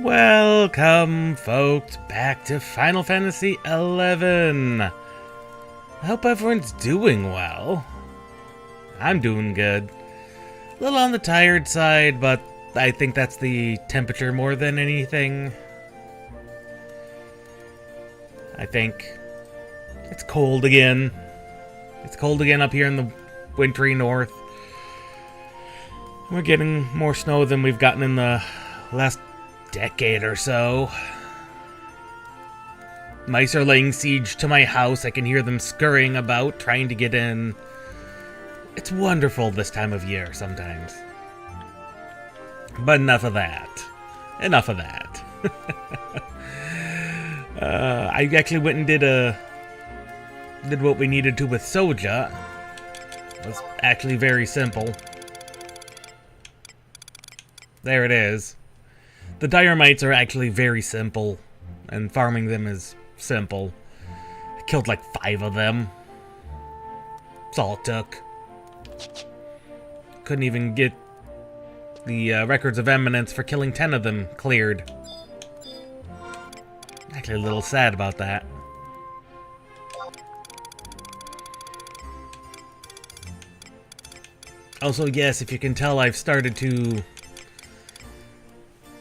Welcome, folks, back to Final Fantasy XI. I hope everyone's doing well. I'm doing good. A little on the tired side, but I think that's the temperature more than anything. I think it's cold again. It's cold again up here in the wintry north. We're getting more snow than we've gotten in the last decade or so. Mice are laying siege to my house. I can hear them scurrying about, trying to get in. It's wonderful this time of year sometimes. But enough of that. Enough of that. I actually went and did what we needed to with Soja. It was actually very simple. There it is. The dire mites are actually very simple, and farming them is simple. I killed like 5 of them. That's all it took. Couldn't even get the records of eminence for killing 10 of them cleared. Actually a little sad about that. Also, yes, if you can tell, I've started to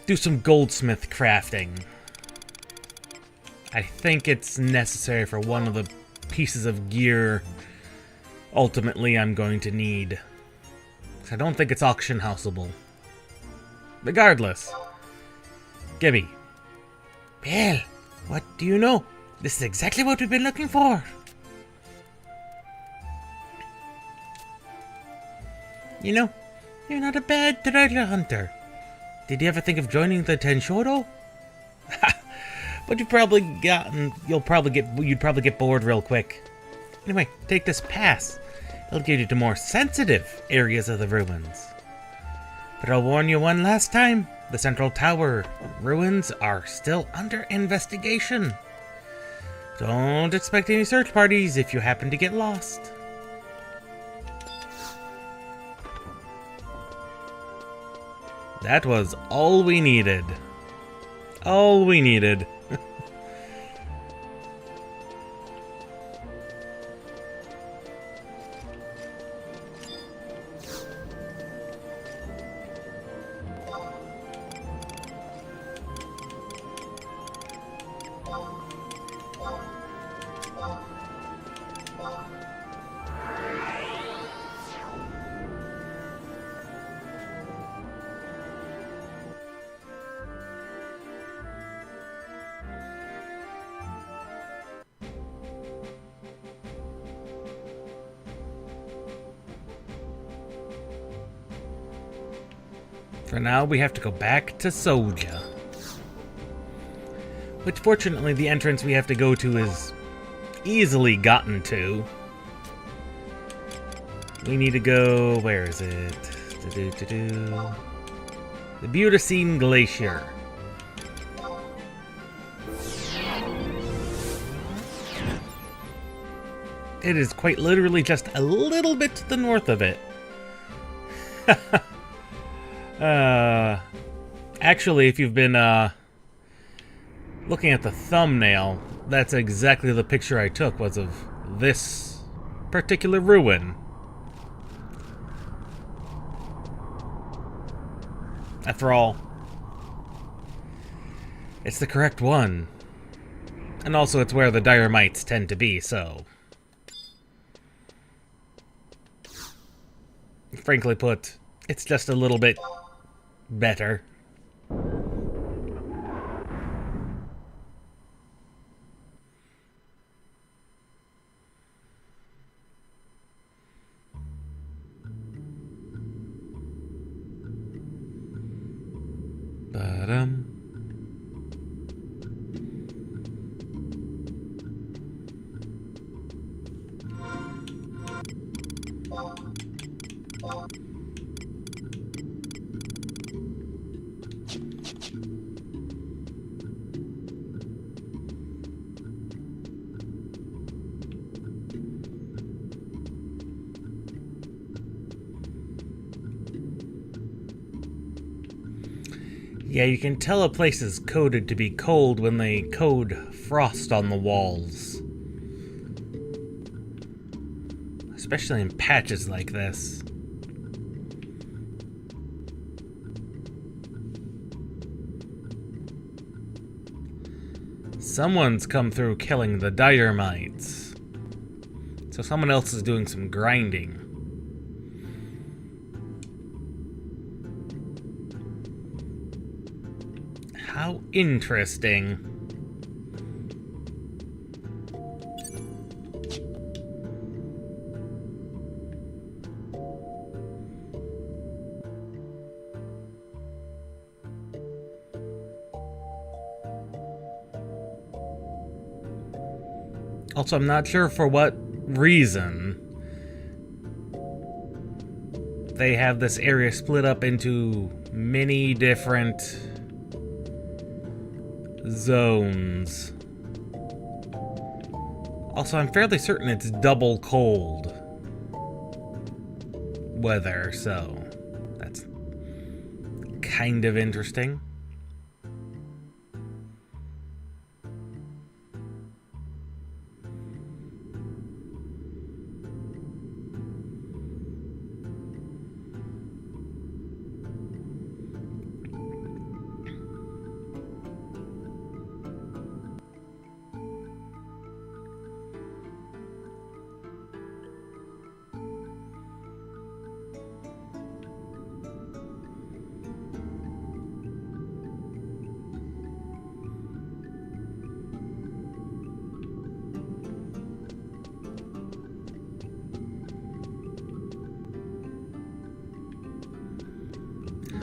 do some goldsmith crafting. I think it's necessary for one of the pieces of gear ultimately I'm going to need. I don't think it's auction houseable. Regardless. Gibby. Well, what do you know? This is exactly what we've been looking for. You know, you're not a bad treasure hunter. Did you ever think of joining the Tenshoro? But you'd probably get bored real quick. Anyway, take this pass. It'll get you to more sensitive areas of the ruins. But I'll warn you one last time. The Central Tower ruins are still under investigation. Don't expect any search parties if you happen to get lost. That was all we needed. All we needed. For now, we have to go back to Soja. Which, fortunately, the entrance we have to go to is easily gotten to. We need to go... where is it? The Butacine Glacier. It is quite literally just a little bit to the north of it. Actually, if you've been, looking at the thumbnail, that's exactly the picture I took, was of this particular ruin. After all, it's the correct one. And also, it's where the dire mites tend to be, so... frankly put, it's just a little bit better. Ba-dum. Yeah, you can tell a place is coded to be cold when they code frost on the walls. Especially in patches like this. Someone's come through killing the dynamites. So someone else is doing some grinding. How interesting. Also, I'm not sure for what reason they have this area split up into many different zones. Also, I'm fairly certain it's double cold weather, so that's kind of interesting.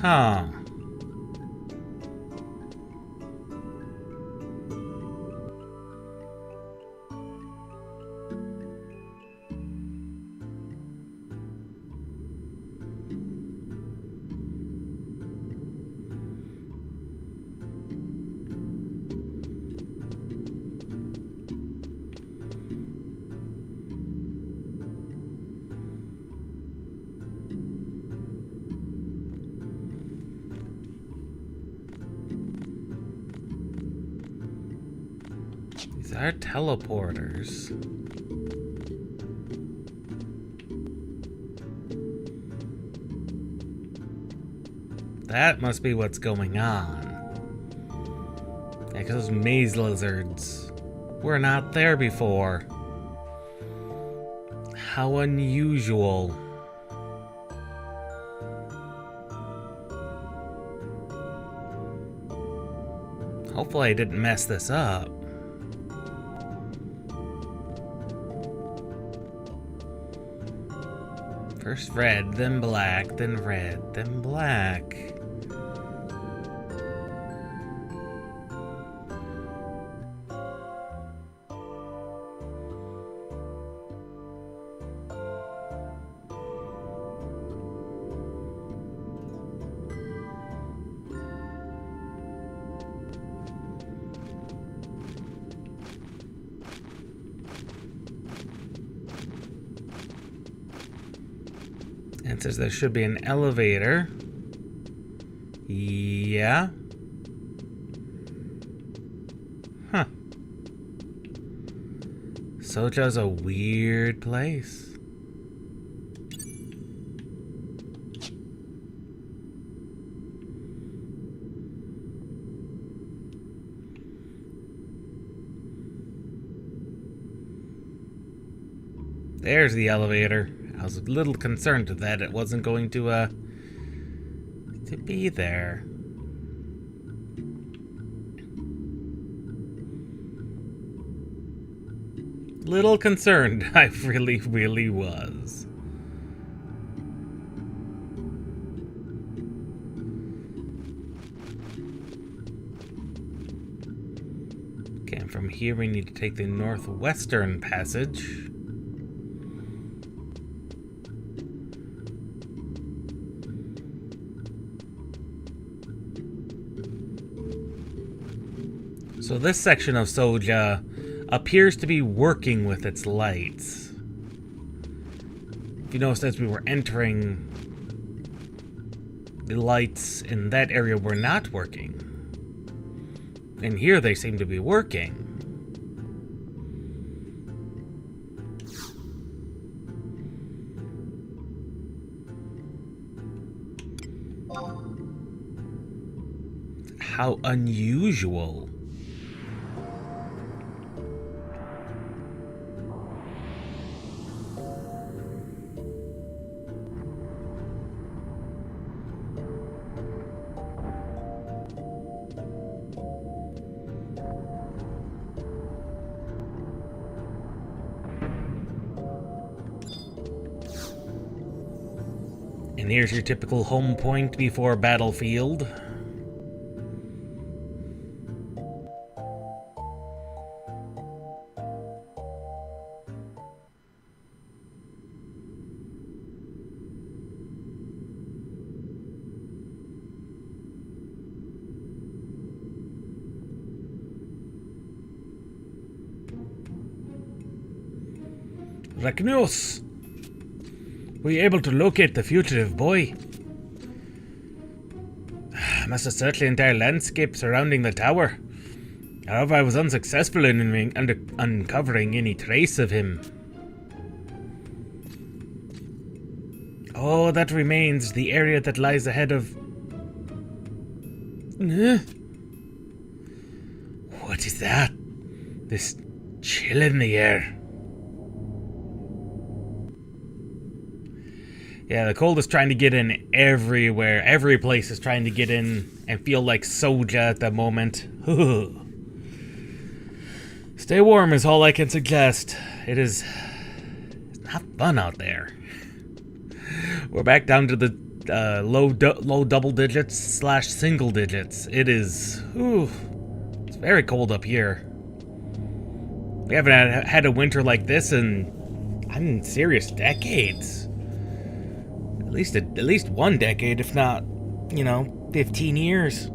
Huh. These are teleporters. That must be what's going on. Yeah, 'cause those maze lizards were not there before. How unusual. Hopefully I didn't mess this up. First red, then black, then red, then black. And it says there should be an elevator. Yeah. Huh. Soja's a weird place. There's the elevator. I was a little concerned that it wasn't going to be there. Little concerned, I really, really was. Okay, and from here we need to take the northwestern passage. So this section of Soja appears to be working with its lights. If you notice, as we were entering the lights in that area were not working. And here they seem to be working. How unusual. And here's your typical home point before a battlefield. Ragnos! Were you able to locate the fugitive boy? Must have searched the entire landscape surrounding the tower. However, I was unsuccessful in uncovering any trace of him. Oh, that remains the area that lies ahead of... What is that? This chill in the air. Yeah, the cold is trying to get in everywhere. Every place is trying to get in and feel like Soja at the moment. Stay warm is all I can suggest. It's not fun out there. We're back down to the low double digits / single digits. It is, it's very cold up here. We haven't had a winter like this in serious decades. At least one decade, if not, 15 years.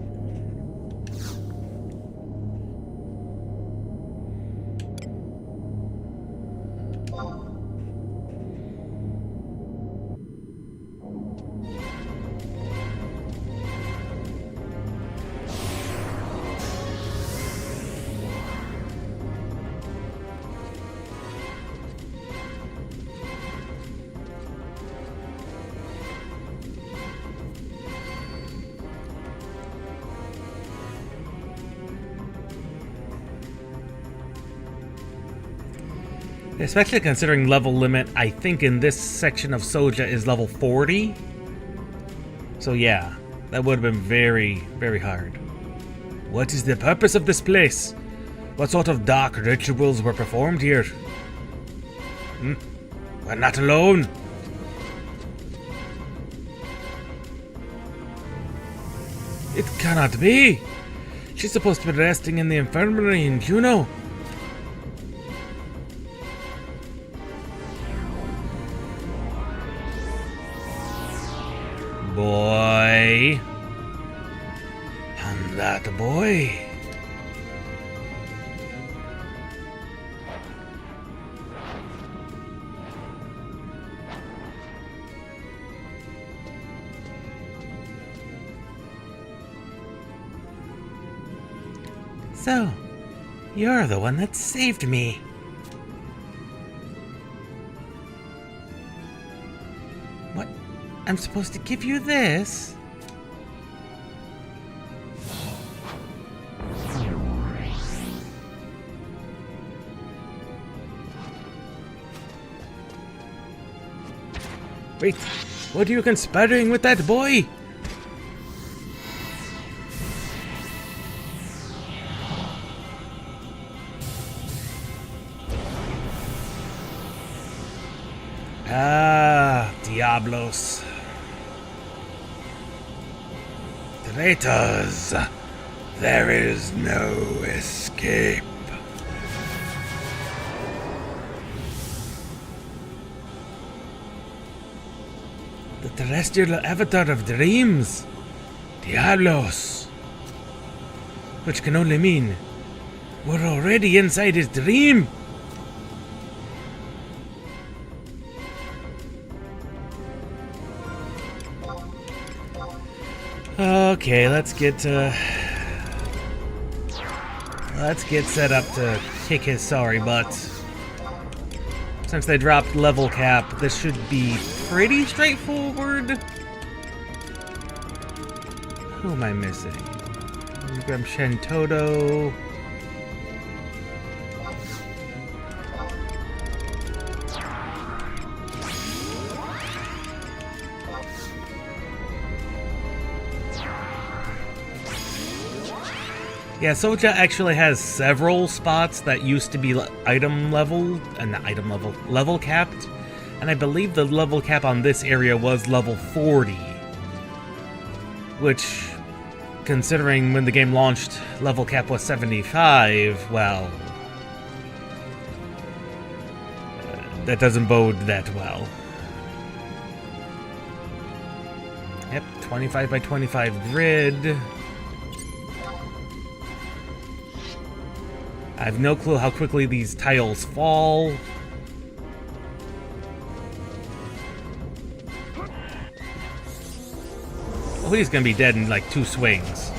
Especially considering level limit, I think in this section of Soja is level 40. So yeah, that would have been very, very hard. What is the purpose of this place? What sort of dark rituals were performed here? We're not alone. It cannot be. She's supposed to be resting in the infirmary in Juno. Boy. And that boy. So, you're the one that saved me. What? I'm supposed to give you this? Wait, what are you conspiring with that boy? Ah, Diablos. Traitors, there is no escape. The terrestrial avatar of dreams, Diablos. Which can only mean we're already inside his dream. Okay, let's get set up to kick his sorry butt. Since they dropped level cap, this should be pretty straightforward. Who am I missing? Let me grab Shentoto. Yeah, Soja actually has several spots that used to be level capped, and I believe the level cap on this area was level 40, which, considering when the game launched, level cap was 75, well, that doesn't bode that well. Yep, 25 by 25 grid. I have no clue how quickly these tiles fall. Oh, he's gonna be dead in like 2 swings.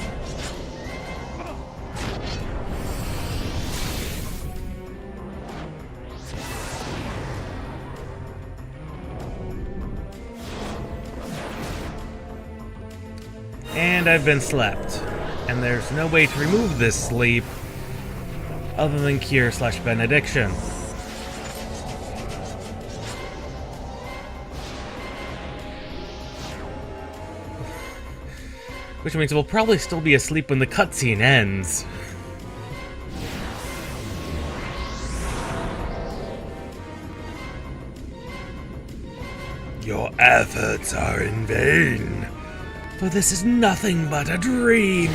And I've been slept. And there's no way to remove this sleep other than cure/benediction. Which means we'll probably still be asleep when the cutscene ends. Your efforts are in vain, for this is nothing but a dream.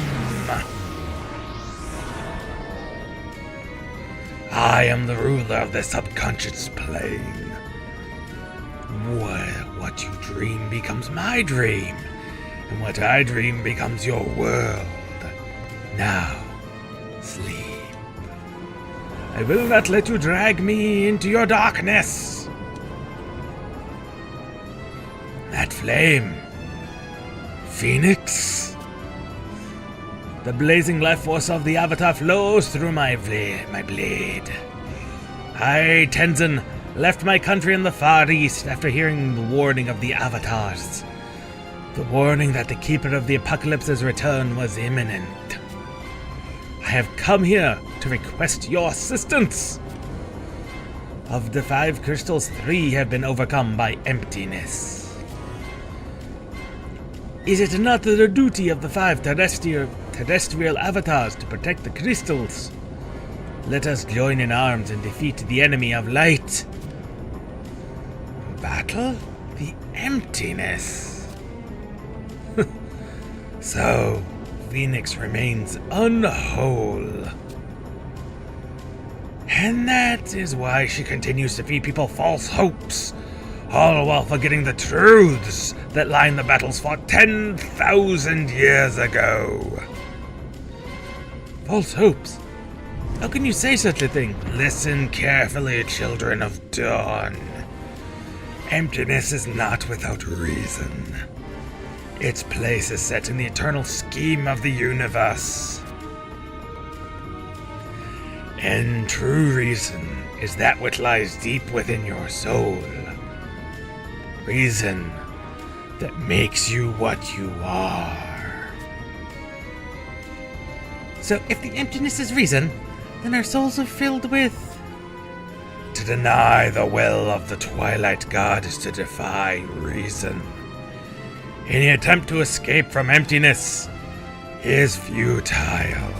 I am the ruler of the subconscious plane. What you dream becomes my dream, and what I dream becomes your world. Now, sleep. I will not let you drag me into your darkness. That flame, Phoenix. The blazing life force of the Avatar flows through my blade. I, Tenzin, left my country in the Far East after hearing the warning of the Avatars. The warning that the Keeper of the Apocalypse's return was imminent. I have come here to request your assistance. Of the 5 crystals, 3 have been overcome by emptiness. Is it not the duty of the 5 terrestrial avatars to protect the crystals? Let us join in arms and defeat the enemy of light. Battle the emptiness. So, Phoenix remains unwhole. And that is why she continues to feed people false hopes, all while forgetting the truths that line the battles fought 10,000 years ago. False hopes? How can you say such a thing? Listen carefully, children of dawn. Emptiness is not without reason. Its place is set in the eternal scheme of the universe. And true reason is that which lies deep within your soul. Reason that makes you what you are. So if the emptiness is reason, then our souls are filled with... To deny the will of the Twilight God is to defy reason. Any attempt to escape from emptiness is futile.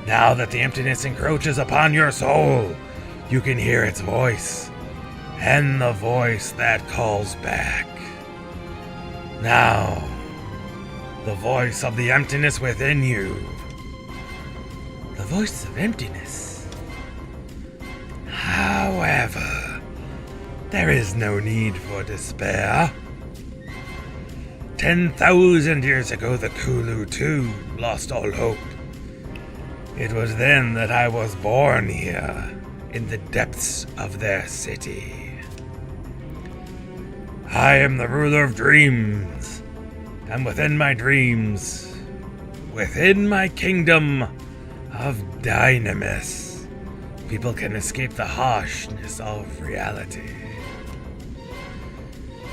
Now that the emptiness encroaches upon your soul, you can hear its voice, and the voice that calls back. Now, the voice of the emptiness within you. The voice of emptiness. However, there is no need for despair. 10,000 years ago, the Kulu too lost all hope. It was then that I was born here, in the depths of their city. I am the ruler of dreams, and within my dreams, within my kingdom of dynamis, people can escape the harshness of reality.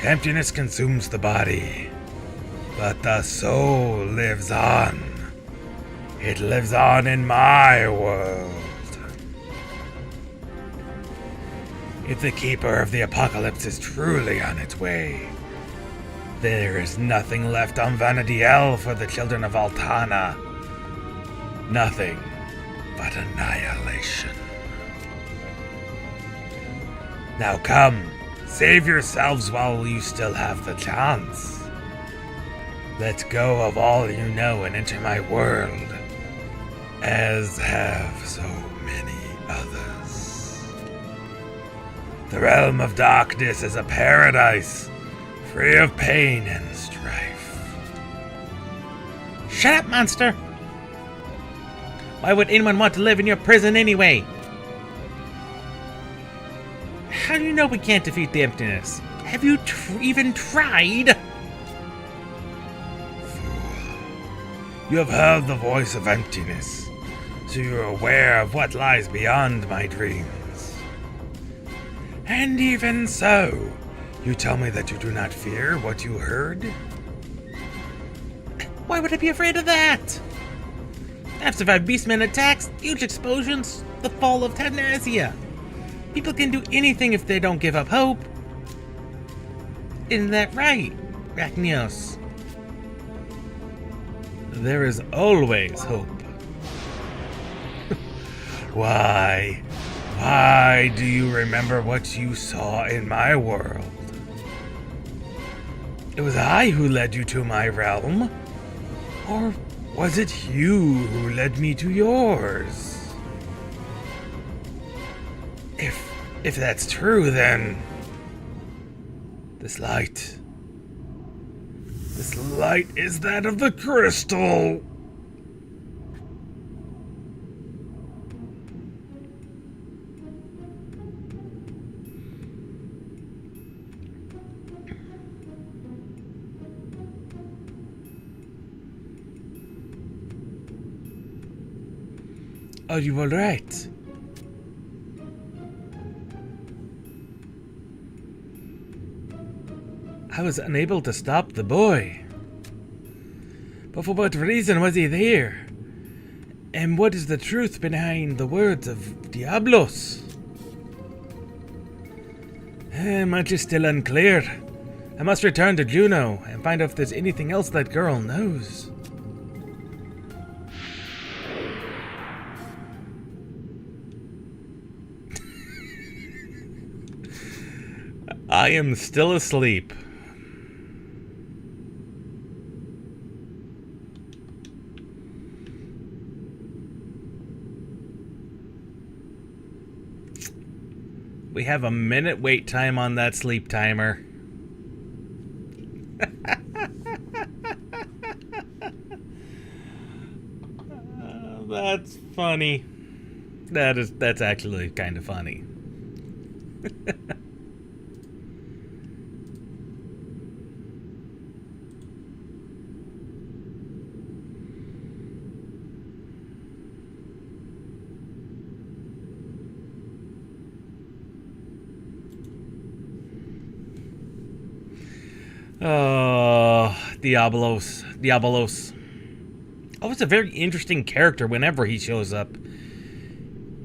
Emptiness consumes the body, but the soul lives on. It lives on in my world. If the Keeper of the Apocalypse is truly on its way, there is nothing left on Vanadiel for the children of Altana. Nothing but annihilation. Now come, save yourselves while you still have the chance. Let go of all you know and enter my world, as have so many others. The realm of darkness is a paradise, free of pain and strife. Shut up, monster! Why would anyone want to live in your prison anyway? How do you know we can't defeat the emptiness? Have you even tried? Fool. You have heard the voice of emptiness, so you are aware of what lies beyond my dreams. And even so, you tell me that you do not fear what you heard? Why would I be afraid of that? I've survived Beastmen attacks, huge explosions, the fall of Tanasia. People can do anything if they don't give up hope. Isn't that right, Rachnios? There is always hope. Why do you remember what you saw in my world? It was I who led you to my realm. Or was it you who led me to yours? If that's true, then this light is that of the crystal. Are you all right? I was unable to stop the boy. But for what reason was he there? And what is the truth behind the words of Diablos? Much is still unclear. I must return to Juno and find out if there's anything else that girl knows. I am still asleep. We have a minute wait time on that sleep timer. That's funny. That's actually kind of funny. Oh, Diablos. Oh, it's a very interesting character whenever he shows up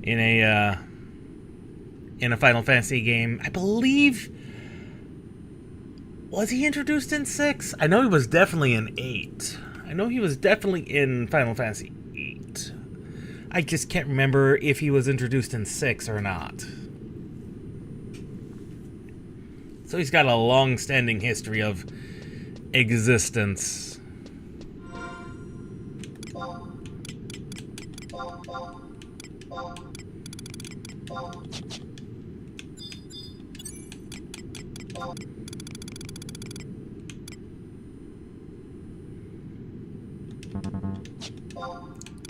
in a Final Fantasy game. I believe, was he introduced in 6? I know he was definitely in 8. I know he was definitely in Final Fantasy 8. I just can't remember if he was introduced in 6 or not. So he's got a long-standing history of existence.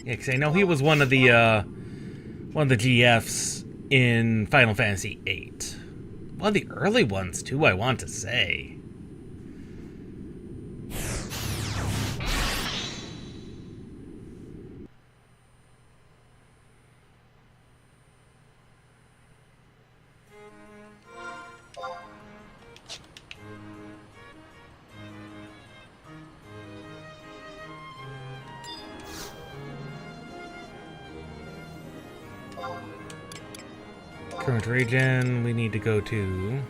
Yeah, because I know he was one of the GFs in Final Fantasy VIII. One of the early ones, too, I want to say. Current region, we need to go to...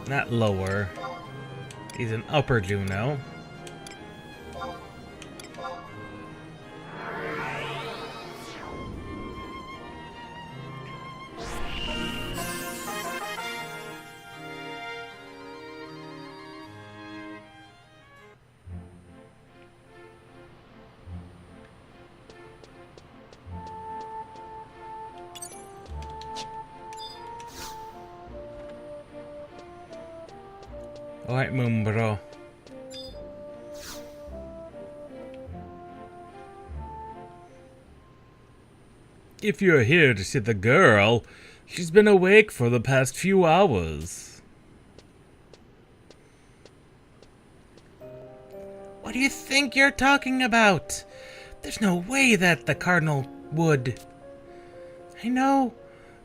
Not lower. He's an upper Juno. Alright, Moombro. If you're here to see the girl, she's been awake for the past few hours. What do you think you're talking about? There's no way that the Cardinal would. I know,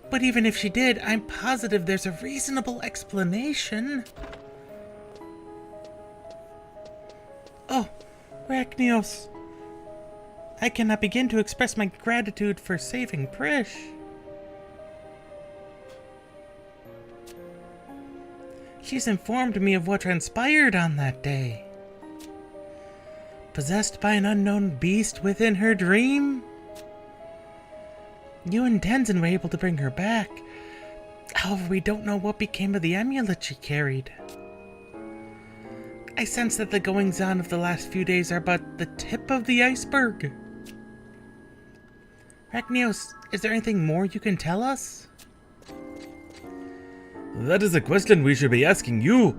but even if she did, I'm positive there's a reasonable explanation. Oh, Rachnios. I cannot begin to express my gratitude for saving Prish. She's informed me of what transpired on that day. Possessed by an unknown beast within her dream? You and Tenzin were able to bring her back. However, we don't know what became of the amulet she carried. I sense that the goings-on of the last few days are but the tip of the iceberg. Rachnios, is there anything more you can tell us? That is a question we should be asking you.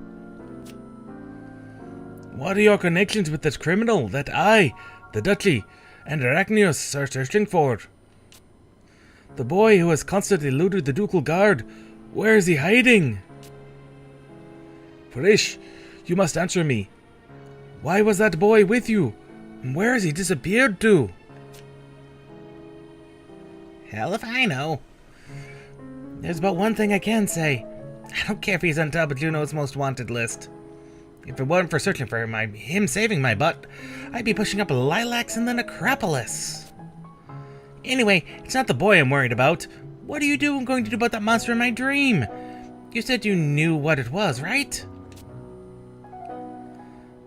What are your connections with this criminal that I, the Duchy, and Arachnius are searching for? The boy who has constantly eluded the Ducal Guard, where is he hiding? Frisch, you must answer me. Why was that boy with you? And where has he disappeared to? Hell if I know. There's but one thing I can say. I don't care if he's on top of Juno's most wanted list. If it weren't for searching for him saving my butt, I'd be pushing up lilacs in the necropolis. Anyway, it's not the boy I'm worried about. What are you going to do about that monster in my dream? You said you knew what it was, right?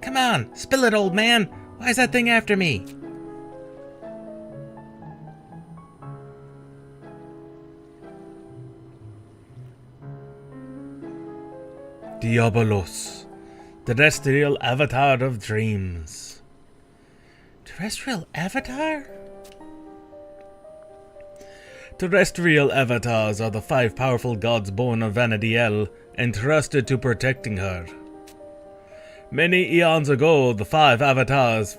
Come on, spill it, old man. Why is that thing after me? Diabolos, terrestrial avatar of dreams. Terrestrial avatar? Terrestrial avatars are the 5 powerful gods born of Vanadiel, entrusted to protecting her. Many eons ago, the 5 avatars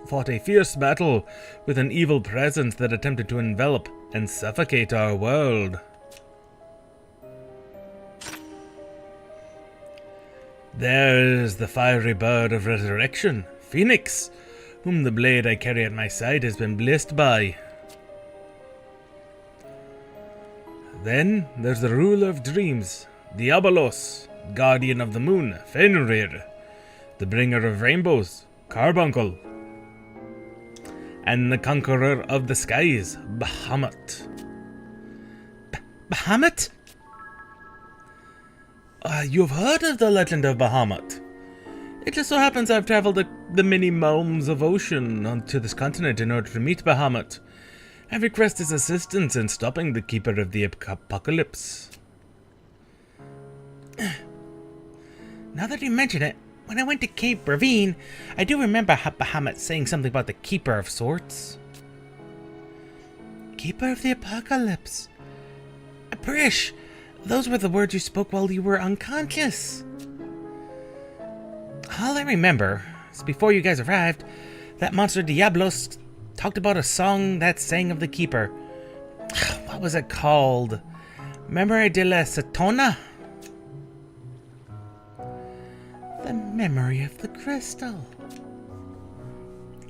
fought a fierce battle with an evil presence that attempted to envelop and suffocate our world. There is the fiery bird of resurrection, Phoenix, whom the blade I carry at my side has been blessed by. Then there's the ruler of dreams, Diabolos, guardian of the moon, Fenrir, the bringer of rainbows, Carbuncle, and the conqueror of the skies, Bahamut. Bahamut? You've heard of the legend of Bahamut. It just so happens I've traveled the many realms of ocean onto this continent in order to meet Bahamut and request his assistance in stopping the Keeper of the Apocalypse. Now that you mention it, when I went to Cape Ravine, I do remember Bahamut saying something about the Keeper of sorts. Keeper of the Apocalypse. Prish, those were the words you spoke while you were unconscious. All I remember is before you guys arrived, that monster Diablos talked about a song that sang of the Keeper. What was it called? Memory de la Satona? The memory of the crystal.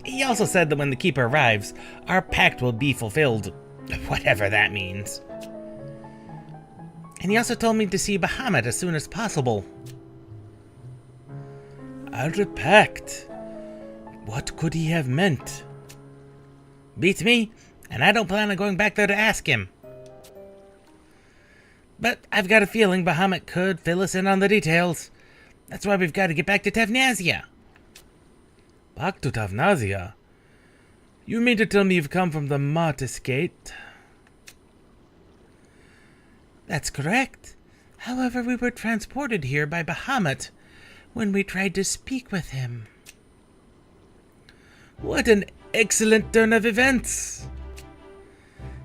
He also said that when the Keeper arrives, our pact will be fulfilled. Whatever that means. And he also told me to see Bahamut as soon as possible. Our pact? What could he have meant? Beats me, and I don't plan on going back there to ask him. But I've got a feeling Bahamut could fill us in on the details. That's why we've got to get back to Tavnazia. Back to Tavnazia? You mean to tell me you've come from the Martis Gate? That's correct. However, we were transported here by Bahamut when we tried to speak with him. What an excellent turn of events!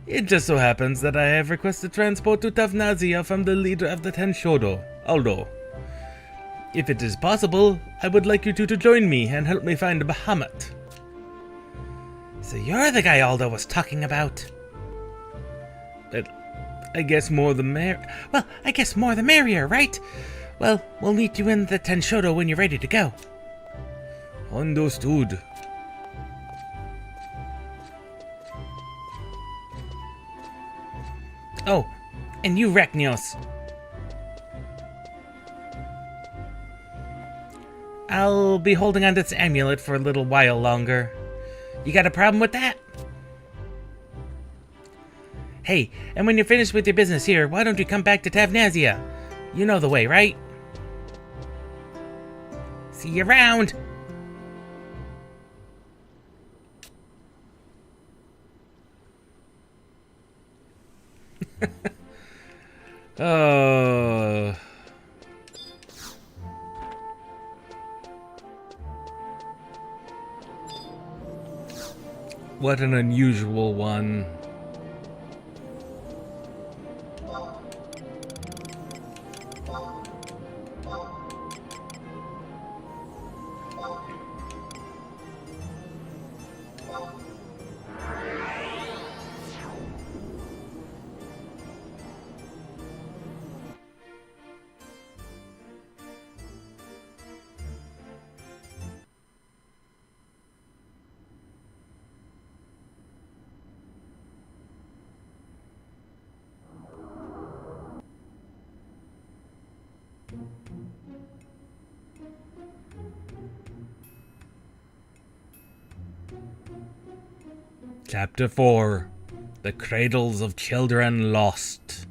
It just so happens that I have requested transport to Tavnazia from the leader of the Tenshodo, Aldo. If it is possible, I would like you two to join me and help me find Bahamut. So you're the guy Aldo was talking about? But I guess more the Well, I guess more the merrier, right? Well, we'll meet you in the Tenshodo when you're ready to go. Understood. Oh, and you, Reknios. I'll be holding on to this amulet for a little while longer. You got a problem with that? Hey, and when you're finished with your business here, why don't you come back to Tavnazia? You know the way, right? See you around! What an unusual one. Chapter 4: The Cradles of Children Lost.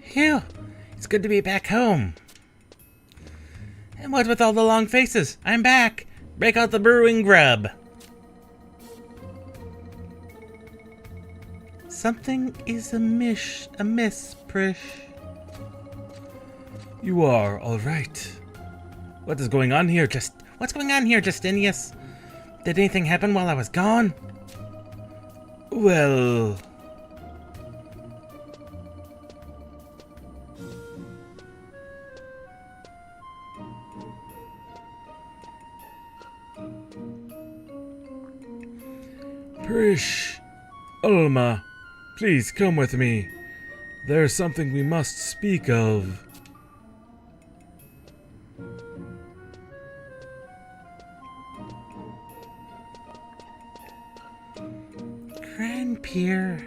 Phew, it's good to be back home. And what with all the long faces? I'm back. Break out the brewing grub. Something is amiss, Prish. You are all right. What is going on here? What's going on here, Justinius? Did anything happen while I was gone? Well... Prish, Alma, please come with me. There's something we must speak of. Grandpeer.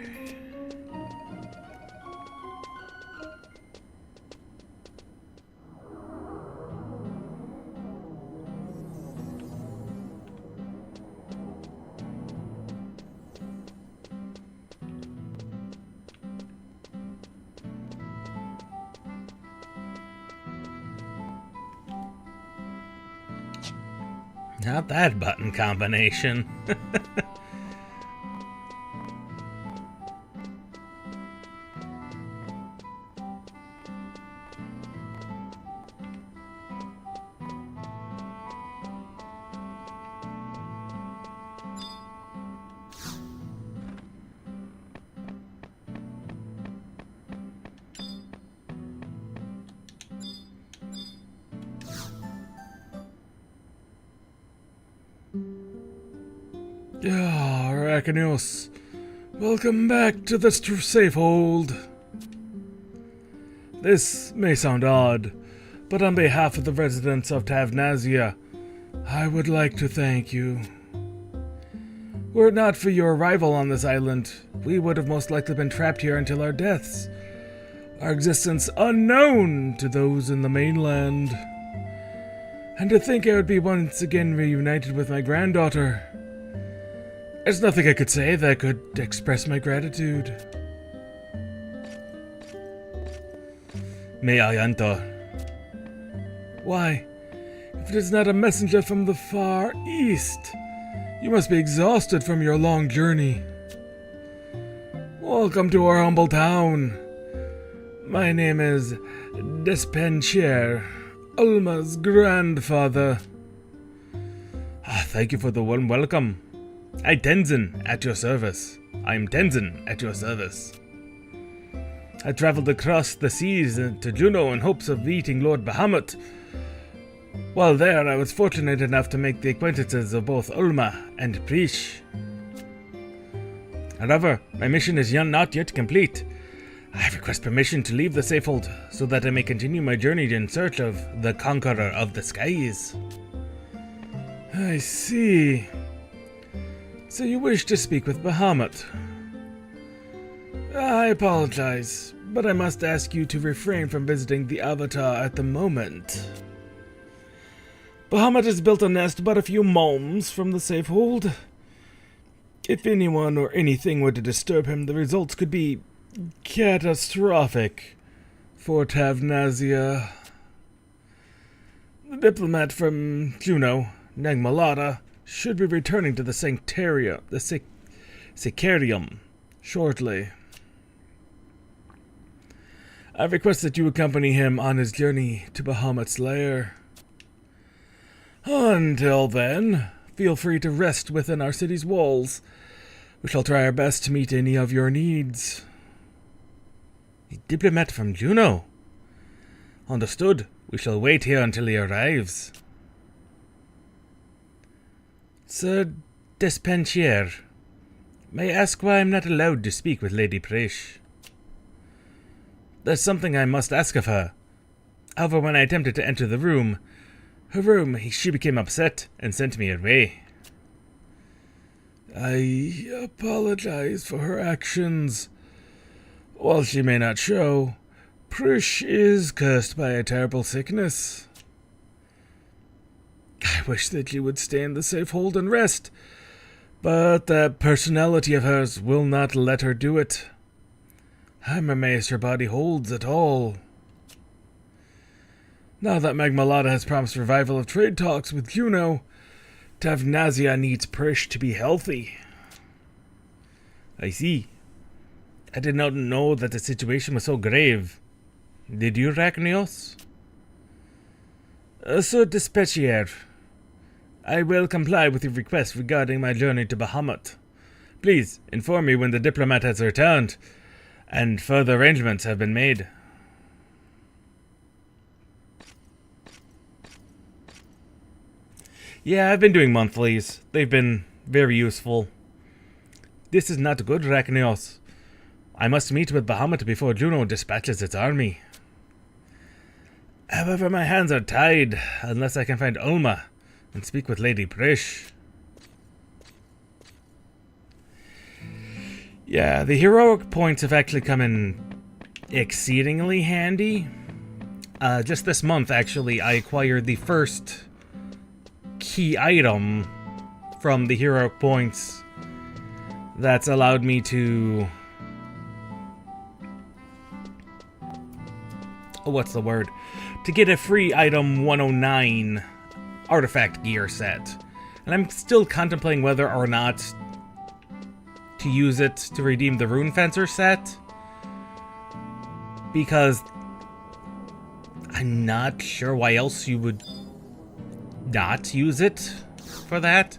Not that button combination. Arachnios, welcome back to the safe hold. This may sound odd, but on behalf of the residents of Tavnazia, I would like to thank you. Were it not for your arrival on this island, we would have most likely been trapped here until our deaths, our existence unknown to those in the mainland. And to think I would be once again reunited with my granddaughter. There's nothing I could say that could express my gratitude. May I enter? Why, if it is not a messenger from the far east, you must be exhausted from your long journey. Welcome to our humble town. My name is Despentier, Ulma's grandfather. Thank you for the warm welcome. I Tenzin at your service. I am Tenzin at your service. I traveled across the seas to Juno in hopes of meeting Lord Bahamut. While there, I was fortunate enough to make the acquaintances of both Ulma and Prish. However, my mission is not yet complete. I request permission to leave the Safehold so that I may continue my journey in search of the Conqueror of the Skies. I see. So you wish to speak with Bahamut. I apologize, but I must ask you to refrain from visiting the Avatar at the moment. Bahamut has built a nest but a few moms from the Safehold. If anyone or anything were to disturb him, the results could be catastrophic for Tavnazia. The diplomat from Juno, Nagmalata, should be returning to the Sicarium shortly. I request that you accompany him on his journey to Bahamut's lair. Until then, feel free to rest within our city's walls. We shall try our best to meet any of your needs. A diplomat from Juno. Understood. We shall wait here until he arrives. Sir Despentier, may I ask why I'm not allowed to speak with Lady Prish? There's something I must ask of her. However, when I attempted to enter her room, she became upset and sent me away. I apologize for her actions. While she may not show, Prish is cursed by a terrible sickness. I wish that you would stay in the Safehold and rest, but that personality of hers will not let her do it. I'm amazed her body holds at all. Now that Magmalata has promised revival of trade talks with Juno, Tavnazia needs Prish to be healthy. I see. I did not know that the situation was so grave. Did you, Rachnios? Sir Despentier, I will comply with your request regarding my journey to Bahamut. Please inform me when the diplomat has returned and further arrangements have been made. Yeah, I've been doing monthlies. They've been very useful. This is not good, Rachnios. I must meet with Bahamut before Juno dispatches its army. However, my hands are tied unless I can find Ulma and speak with Lady Prish. Yeah, the heroic points have actually come in exceedingly handy. Just this month, actually, I acquired the first key item from the heroic points that's allowed me to... what's the word? To get a free item 109 artifact gear set. And I'm still contemplating whether or not to use it to redeem the Rune Fencer set, because I'm not sure why else you would not use it for that.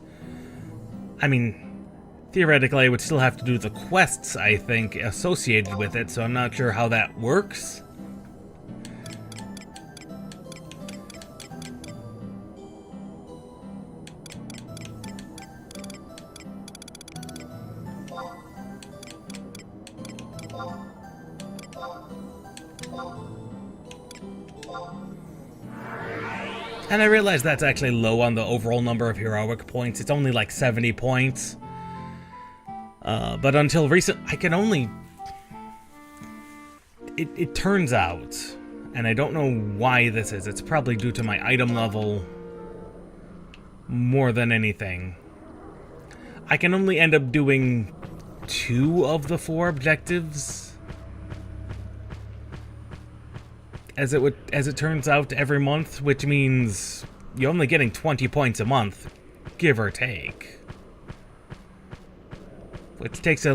I mean, theoretically I would still have to do the quests, I think, associated with it, so I'm not sure how that works. And I realize that's actually low on the overall number of heroic points. It's only like 70 points. But until recent, I can only... It turns out, and I don't know why this is, it's probably due to my item level more than anything. I can only end up doing 2 of the 4 objectives, as it turns out, every month, which means you're only getting 20 points a month, give or take. Which takes a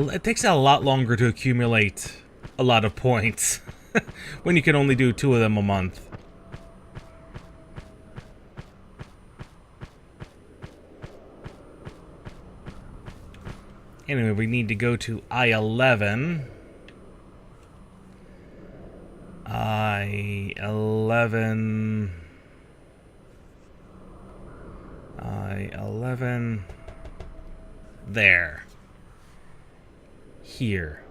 lot longer to accumulate a lot of points when you can only do 2 of them a month. Anyway, we need to go to I-11. I-11. I-11. There. Here.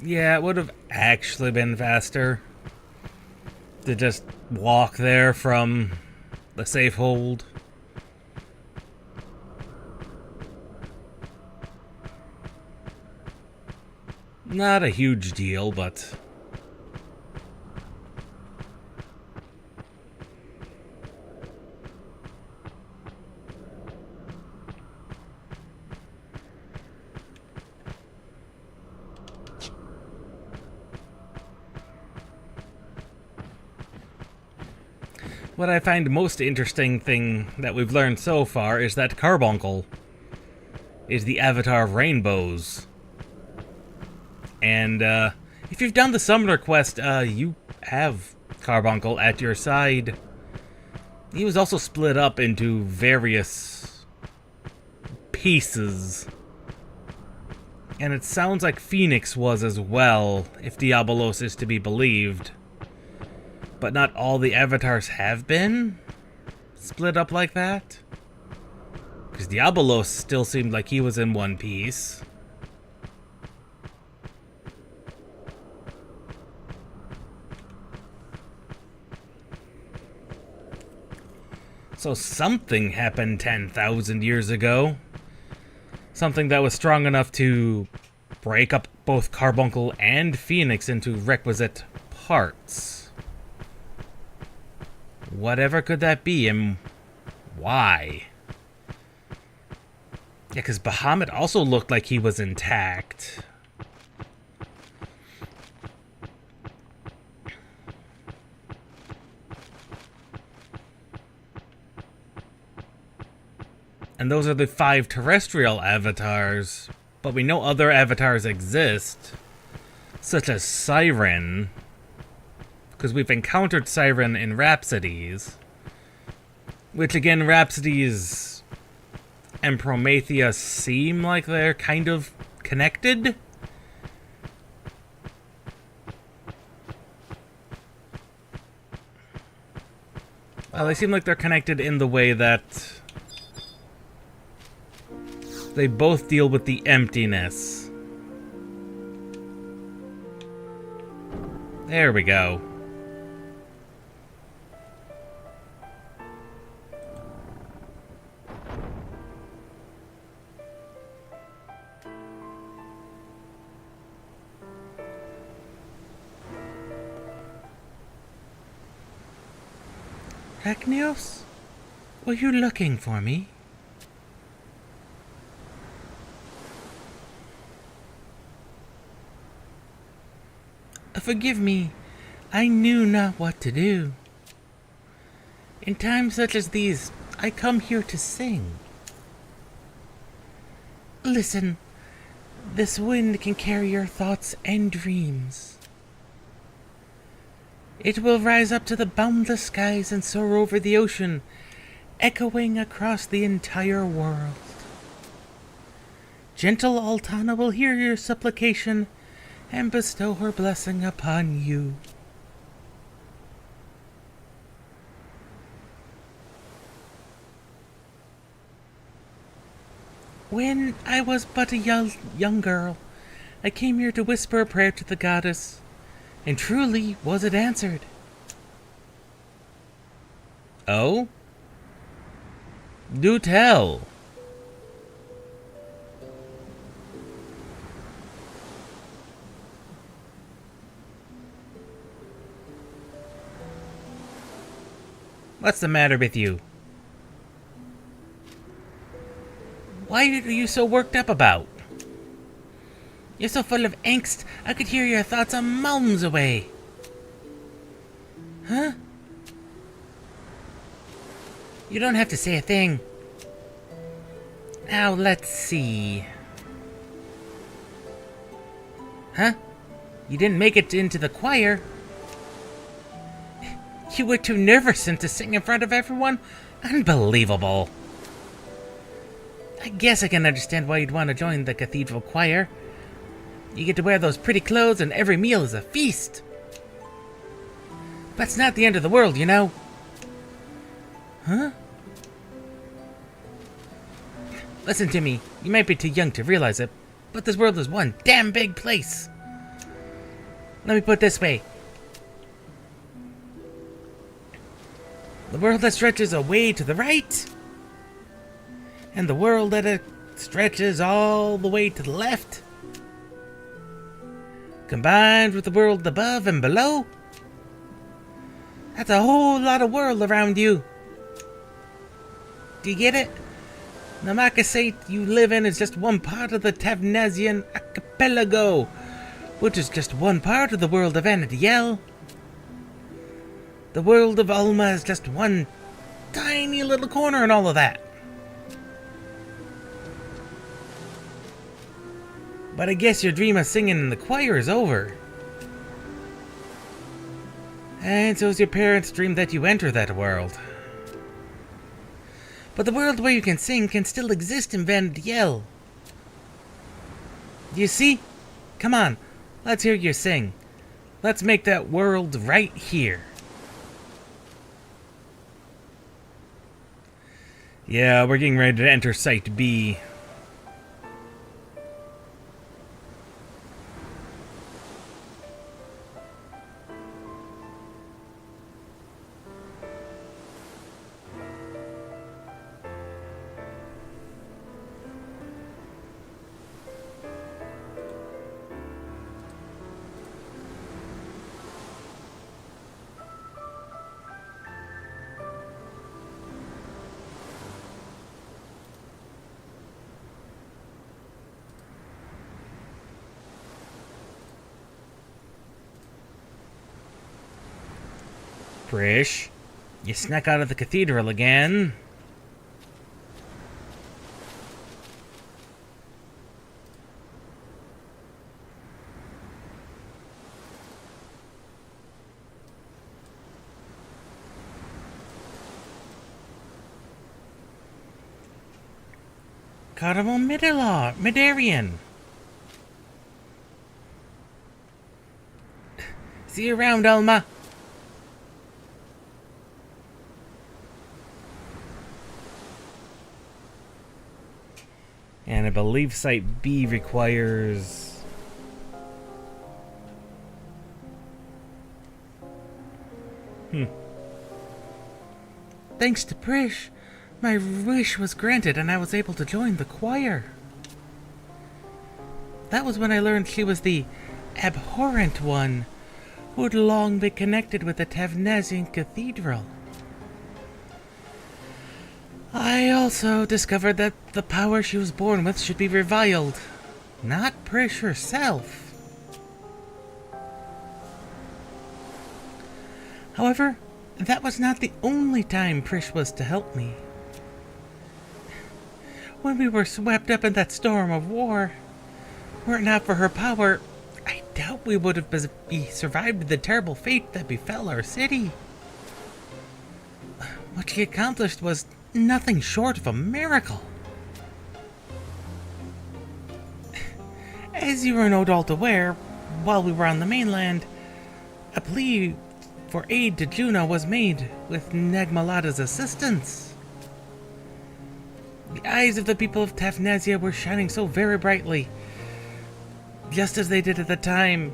Yeah, it would have actually been faster to just walk there from the safe hold. Not a huge deal, but what I find most interesting thing that we've learned so far is that Carbuncle is the avatar of rainbows. And if you've done the Summoner quest, you have Carbuncle at your side. He was also split up into various pieces. And it sounds like Phoenix was as well, if Diabolos is to be believed. But not all the avatars have been split up like that. Because Diabolos still seemed like he was in one piece. So something happened 10,000 years ago. Something that was strong enough to break up both Carbuncle and Phoenix into requisite parts. Whatever could that be, and why? Yeah, because Bahamut also looked like he was intact. And those are the 5 terrestrial avatars, but we know other avatars exist, such as Siren, because we've encountered Siren in Rhapsodies, which again, Rhapsodies and Promethea seem like they're kind of connected. Well, they seem like they're connected in the way that they both deal with the emptiness. There we go. Ragnios? Were you looking for me? Forgive me, I knew not what to do. In times such as these, I come here to sing. Listen, this wind can carry your thoughts and dreams. It will rise up to the boundless skies and soar over the ocean, echoing across the entire world. Gentle Altana will hear your supplication and bestow her blessing upon you. When I was but a young girl, I came here to whisper a prayer to the goddess, and truly was it answered. Oh? Do tell. What's the matter with you? Why are you so worked up about? You're so full of angst, I could hear your thoughts a mountains away. Huh? You don't have to say a thing. Now, let's see. Huh? You didn't make it into the choir? You were too nervous to sing in front of everyone? Unbelievable. I guess I can understand why you'd want to join the cathedral choir. You get to wear those pretty clothes and every meal is a feast. But it's not the end of the world, you know. Huh? Listen to me. You might be too young to realize it, but this world is one damn big place. Let me put it this way. The world that stretches away to the right, and the world that stretches all the way to the left, combined with the world above and below, that's a whole lot of world around you. Do you get it? The Marcasate you live in is just one part of the Tavnesian archipelago, which is just one part of the world of Anadiel. The world of Alma is just one tiny little corner in all of that. But I guess your dream of singing in the choir is over. And so's your parents' dream that you enter that world. But the world where you can sing can still exist in Vanadiel. Do you see? Come on, let's hear you sing. Let's make that world right here. Yeah, we're getting ready to enter Site B. Prish, you snuck out of the cathedral again. Cardinal Midarian. See you around, Alma. And I believe Site B requires... Thanks to Prish, my wish was granted and I was able to join the choir. That was when I learned she was the abhorrent one who had long been connected with the Tavnesian Cathedral. I also discovered that the power she was born with should be reviled, not Prish herself. However, that was not the only time Prish was to help me. When we were swept up in that storm of war, were it not for her power, I doubt we would have survived the terrible fate that befell our city. What she accomplished was nothing short of a miracle. As you are no doubt aware, while we were on the mainland, a plea for aid to Juno was made with Nagmalada's assistance. The eyes of the people of Tafnesia were shining so very brightly, just as they did at the time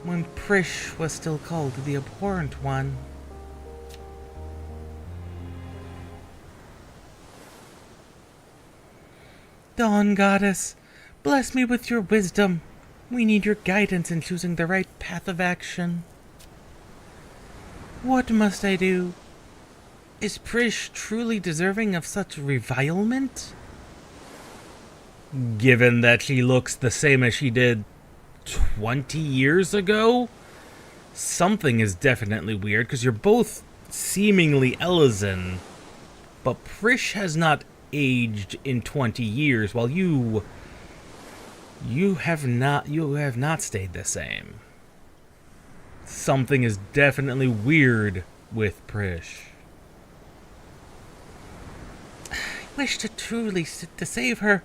when Prish was still called the Abhorrent One. Dawn Goddess, bless me with your wisdom. We need your guidance in choosing the right path of action. What must I do? Is Prish truly deserving of such revilement? Given that she looks the same as she did 20 years ago, something is definitely weird, because you're both seemingly Ellison, but Prish has not aged in 20 years, while you have not stayed the same. Something is definitely weird with Prish. I wish to truly to save her,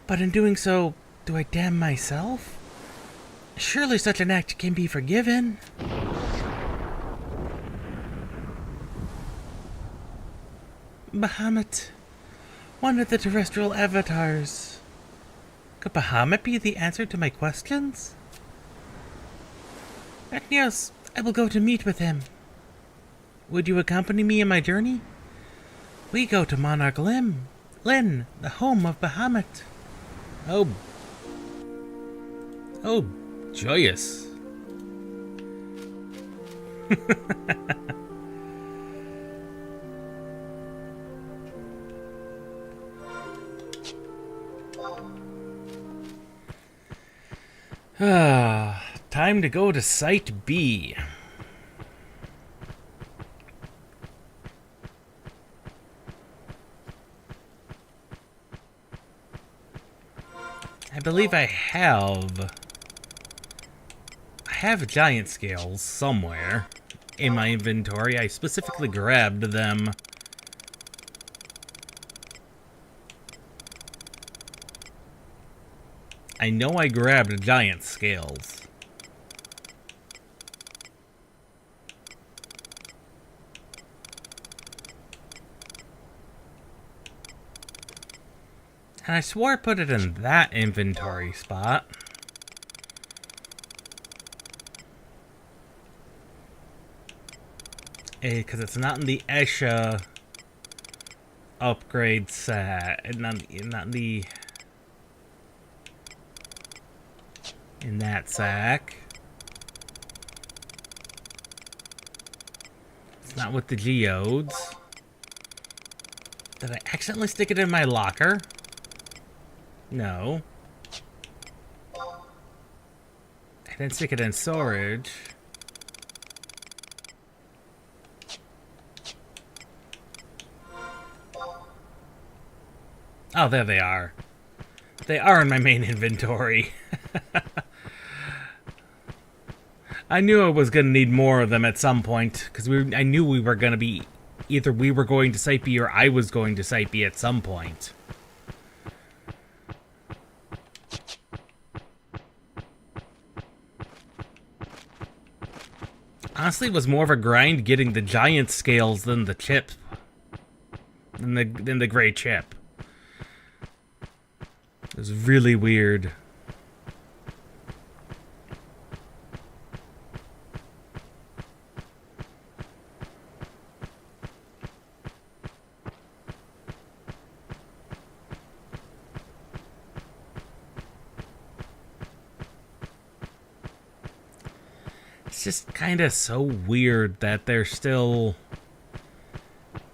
but in doing so, do I damn myself? Surely such an act can be forgiven. Bahamut, one of the terrestrial avatars. Could Bahamut be the answer to my questions? Atnios, I will go to meet with him. Would you accompany me in my journey? We go to Monarch Lyn, the home of Bahamut. Oh, joyous. Time to go to Site B. I believe I have giant scales somewhere in my inventory. I specifically grabbed them. I know I grabbed giant scales. And I swore I put it in that inventory spot. Because it's not in the Esha upgrade set. Not in that sack. It's not with the geodes. Did I accidentally stick it in my locker? No. I didn't stick it in storage. Oh, there they are. They are in my main inventory. I knew I was going to need more of them at some point, because I knew we were going to be... Either we were going to Site B or I was going to Site B at some point. Honestly, it was more of a grind getting the giant scales than the chip. Than the gray chip. It was really weird. It's just kind of so weird that there's still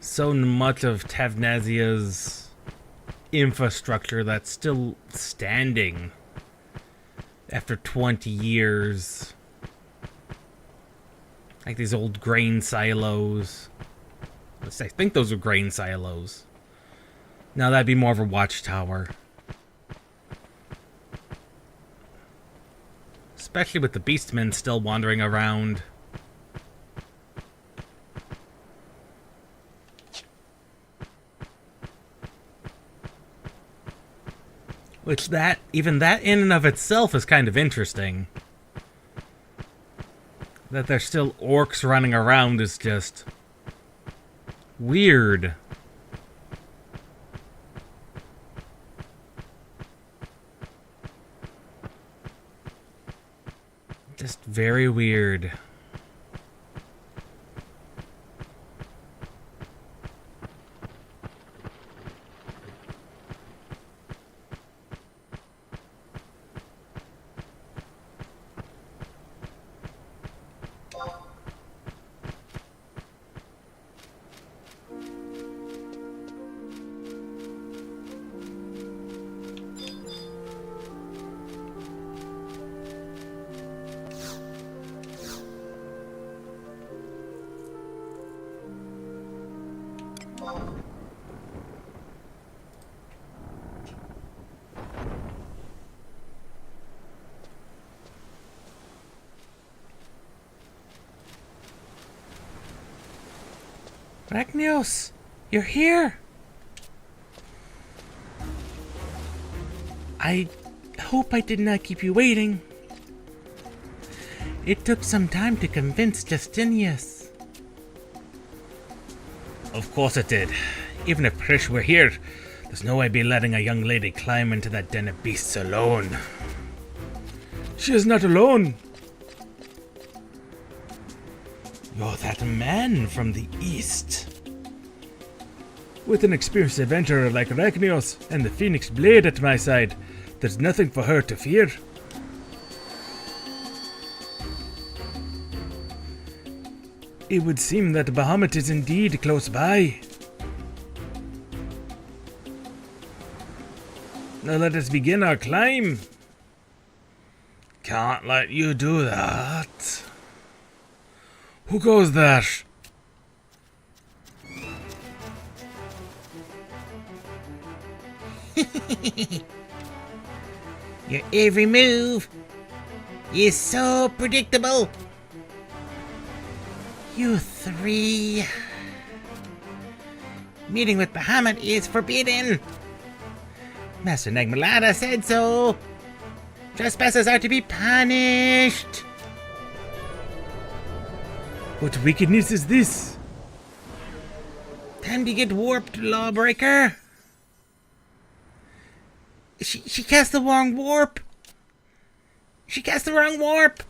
so much of Tavnazia's infrastructure that's still standing after 20 years. Like these old grain silos. I think those are grain silos. Now that'd be more of a watchtower. Especially with the beastmen still wandering around. Which even that in and of itself is kind of interesting. That there's still orcs running around is just weird. Just very weird. Ragnios, you're here. I hope I did not keep you waiting. It took some time to convince Justinius. Of course it did. Even if Prish were here, there's no way I'd be letting a young lady climb into that den of beasts alone. She is not alone. You're that man from the east. With an experienced adventurer like Ragnios and the Phoenix Blade at my side, there's nothing for her to fear. It would seem that Bahamut is indeed close by. Now let us begin our climb. Can't let you do that. Who goes there? Your every move is so predictable. You three. Meeting with Bahamut is forbidden. Master Nagmalada said so. Trespassers are to be punished. What wickedness is this? Time to get warped, lawbreaker. She cast the wrong warp. She cast the wrong warp.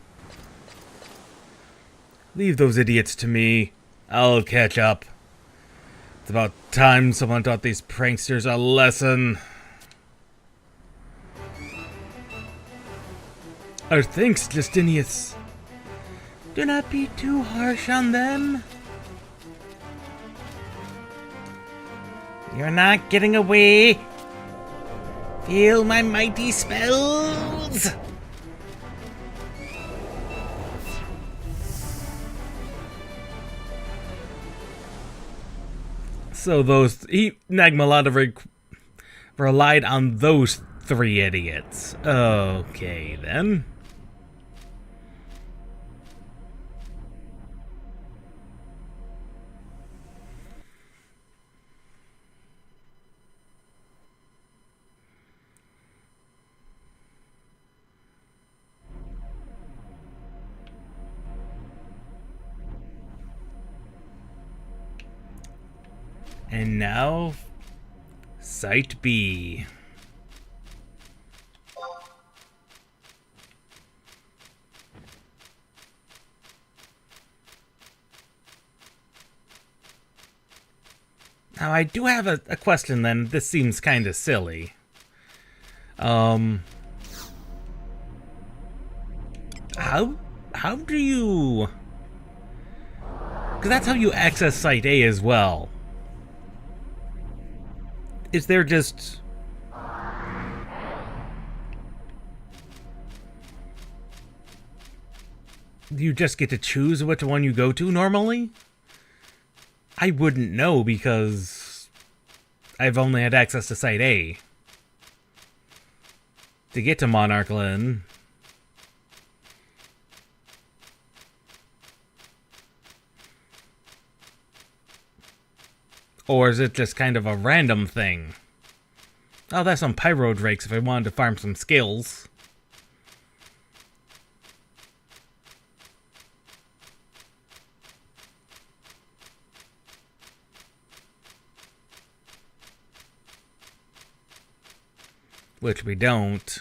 Leave those idiots to me. I'll catch up. It's about time someone taught these pranksters a lesson. Our thanks, Justinius. Do not be too harsh on them. You're not getting away. Feel my mighty spells. So Nagmalada relied on those three idiots. Okay, then. And now, Site B. Now, I do have a question then. This seems kind of silly. How do you... Because that's how you access Site A as well. Is there just... You just get to choose which one you go to normally? I wouldn't know because I've only had access to Site A. To get to Monarch Lyn. Or is it just kind of a random thing? Oh, that's some Pyro Drakes if I wanted to farm some skills. Which we don't.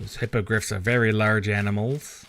Those hippogriffs are very large animals.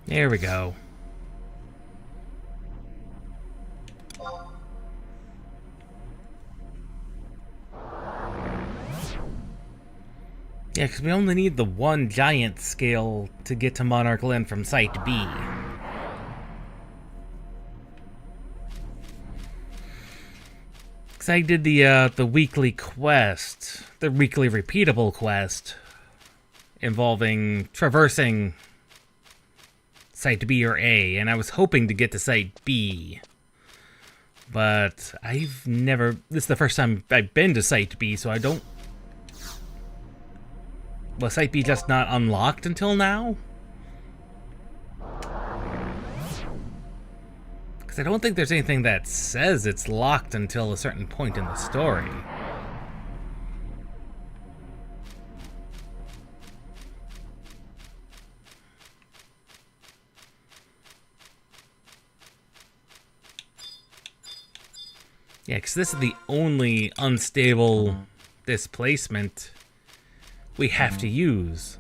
There we go. Yeah, because we only need the one giant scale to get to Monarch Glen from Site B. Because I did the weekly quest, the weekly repeatable quest, involving traversing Site B or A, and I was hoping to get to Site B. But I've never... This is the first time I've been to Site B, so I don't... Was Site B just not unlocked until now? Because I don't think there's anything that says it's locked until a certain point in the story. Yeah, because this is the only unstable displacement we have to use.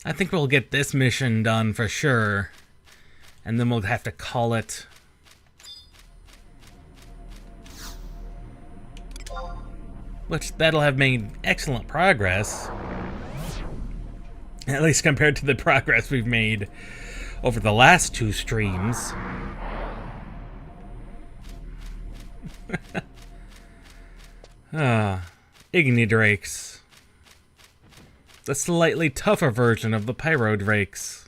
I think we'll get this mission done for sure, and then we'll have to call it. Which, that'll have made excellent progress. At least compared to the progress we've made over the last two streams. Ignidrakes. The slightly tougher version of the Pyrodrakes.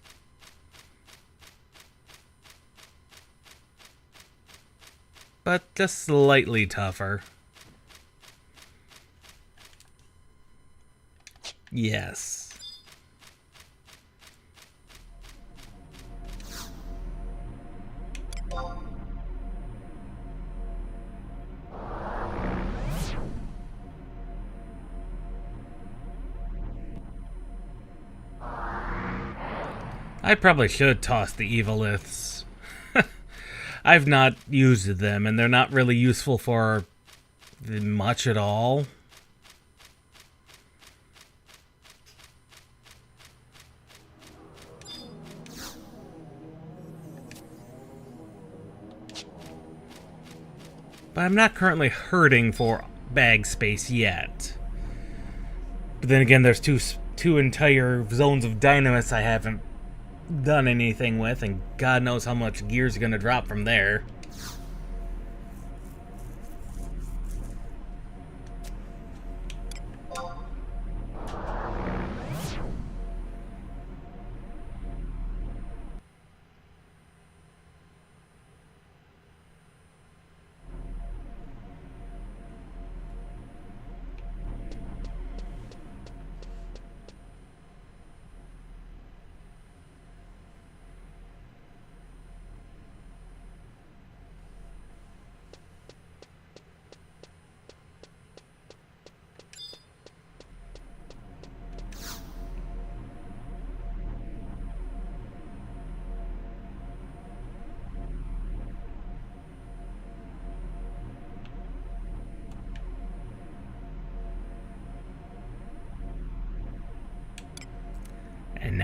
But just slightly tougher. Yes. I probably should toss the Eviliths. I've not used them, and they're not really useful for much at all. But I'm not currently hurting for bag space yet. But then again, there's two entire zones of Dynamis I haven't done anything with, and God knows how much gear's gonna drop from there.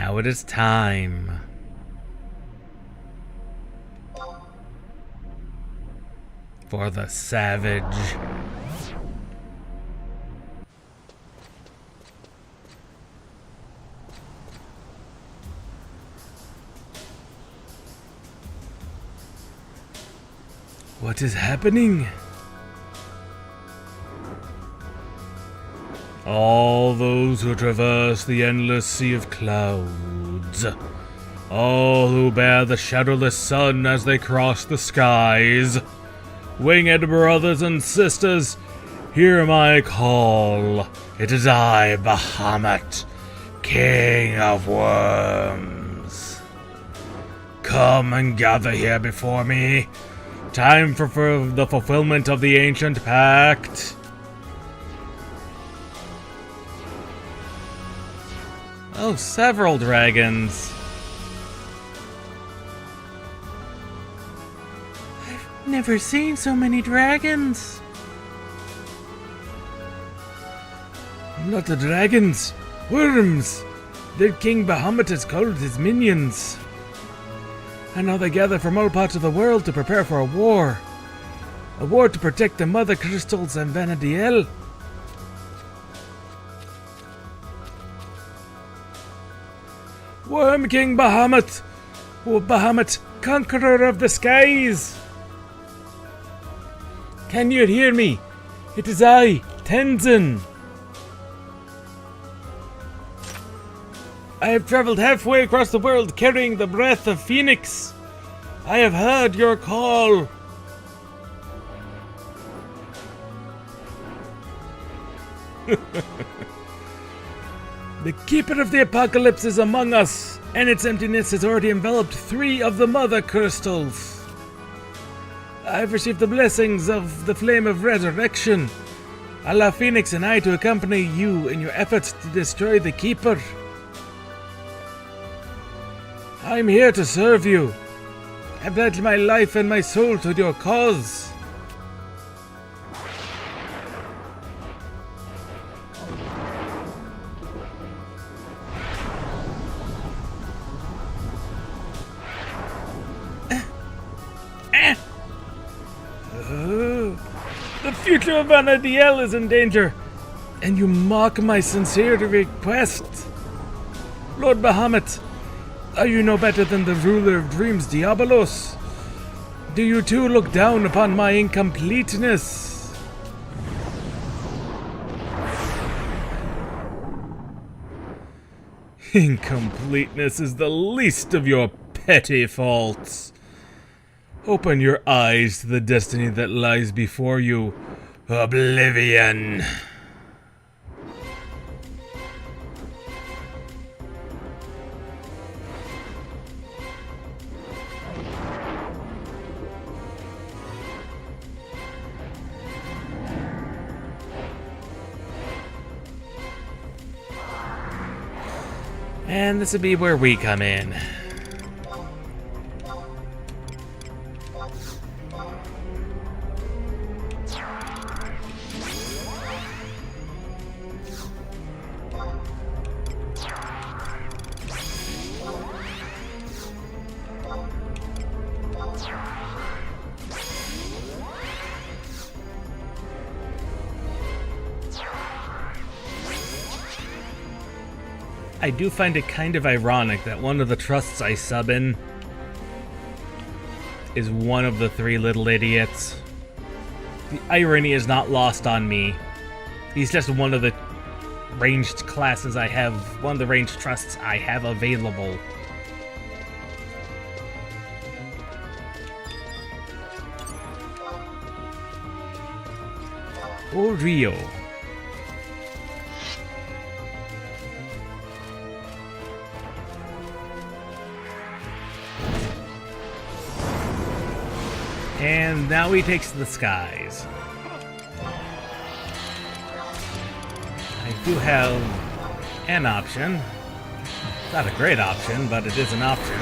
Now it is time. For the savage. What is happening? All those who traverse the endless sea of clouds, all who bear the shadowless sun as they cross the skies, winged brothers and sisters, hear my call. It is I, Bahamut, King of Worms. Come and gather here before me. Time for the fulfillment of the ancient pact. Oh, several dragons. I've never seen so many dragons. Not the dragons, worms. Their King Bahamut has called his minions. And now they gather from all parts of the world to prepare for a war. A war to protect the Mother Crystals and Vanadiel. Worm King Bahamut! Oh, Bahamut, conqueror of the skies! Can you hear me? It is I, Tenzin. I have traveled halfway across the world carrying the breath of Phoenix. I have heard your call. The Keeper of the Apocalypse is among us, and its emptiness has already enveloped 3 of the Mother Crystals. I have received the blessings of the Flame of Resurrection. Allow Phoenix and I to accompany you in your efforts to destroy the Keeper. I'm here to serve you. I pledge my life and my soul to your cause. The future of Vanadiel is in danger, and you mock my sincere request. Lord Bahamut, are you no better than the ruler of dreams, Diabolos? Do you too look down upon my incompleteness? Incompleteness is the least of your petty faults. Open your eyes to the destiny that lies before you, Oblivion. And this would be where we come in. I do find it kind of ironic that one of the trusts I sub in is one of the 3 little idiots. The irony is not lost on me. He's just one of the ranged classes I have, one of the ranged trusts I have available. Oh, Rio. And now he takes to the skies. I do have an option. Not a great option, but it is an option.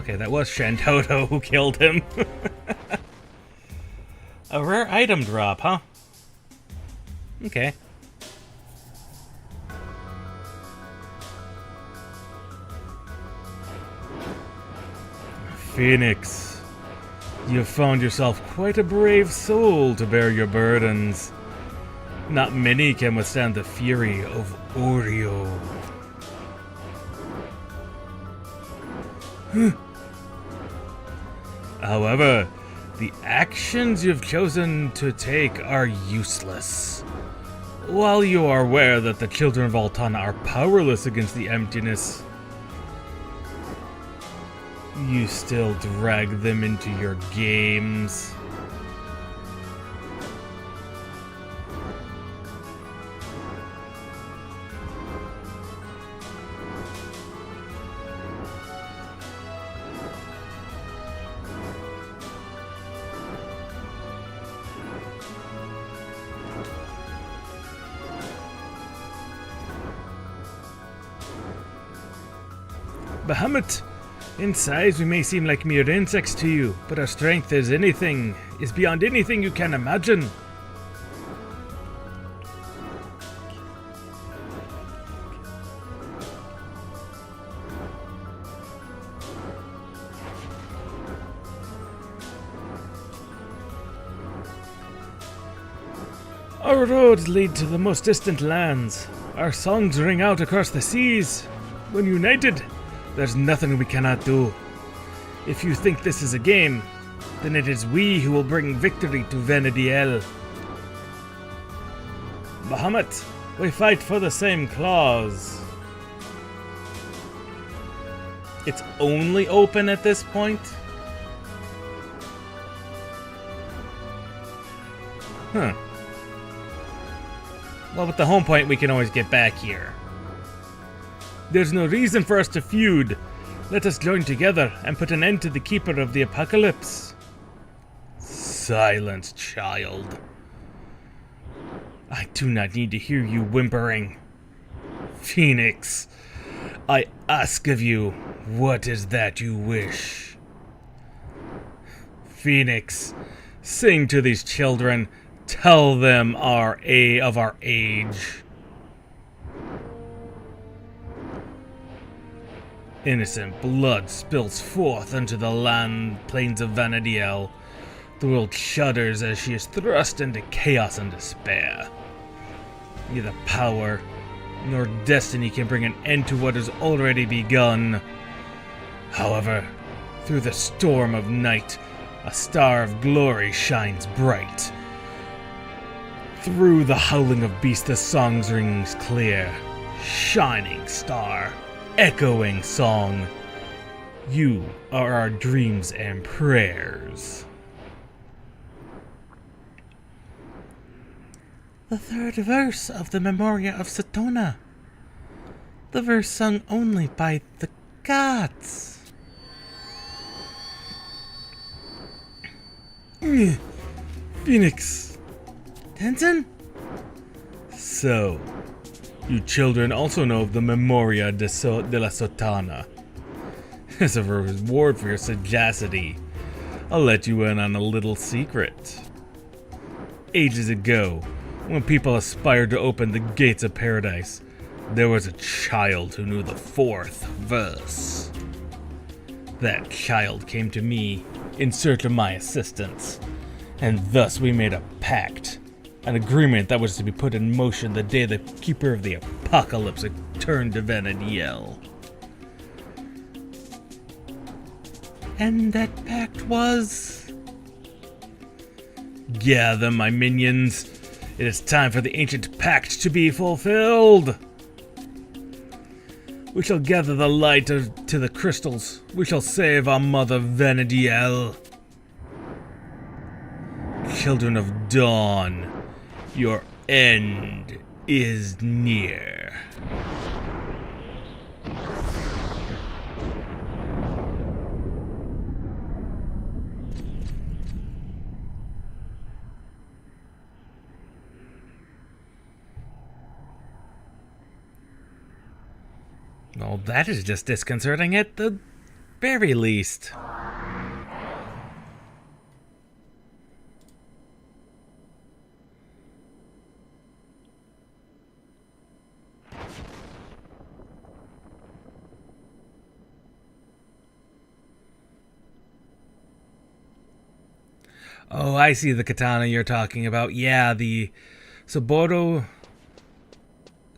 Okay, that was Shantoto who killed him. A rare item drop, huh? Okay. Phoenix, you've found yourself quite a brave soul to bear your burdens. Not many can withstand the fury of Oreo. However, the actions you've chosen to take are useless. While you are aware that the children of Altana are powerless against the emptiness, you still drag them into your games. Bahamut, in size we may seem like mere insects to you, but our strength is beyond anything you can imagine. Our roads lead to the most distant lands. Our songs ring out across the seas. When united, there's nothing we cannot do. If you think this is a game, then it is we who will bring victory to Venediel. Bahamut, we fight for the same cause. It's only open at this point? Huh. Well, with the home point, we can always get back here. There's no reason for us to feud. Let us join together and put an end to the Keeper of the Apocalypse. Silence, child. I do not need to hear you whimpering. Phoenix, I ask of you, what is that you wish? Phoenix, sing to these children. Tell them of our age. Innocent blood spills forth unto the plains of Vanadiel. The world shudders as she is thrust into chaos and despair. Neither power nor destiny can bring an end to what has already begun. However, through the storm of night, a star of glory shines bright. Through the howling of beasts, the songs rings clear. Shining star, echoing song. You are our dreams and prayers. The third verse of the Memoria of Satona. The verse sung only by the gods. Phoenix. Tenzin? So, you children also know of the Memoria de la Sotana. As a reward for your sagacity, I'll let you in on a little secret. Ages ago, when people aspired to open the gates of paradise, there was a child who knew the fourth verse. That child came to me in search of my assistance, and thus we made a pact. An agreement that was to be put in motion the day the Keeper of the Apocalypse returned to Venediel. And that pact was... Gather, my minions. It is time for the ancient pact to be fulfilled. We shall gather the light to the crystals. We shall save our mother Venediel. Children of Dawn, your end is near. Well, that is just disconcerting at the very least. Oh, I see the katana you're talking about. Yeah, the Saburo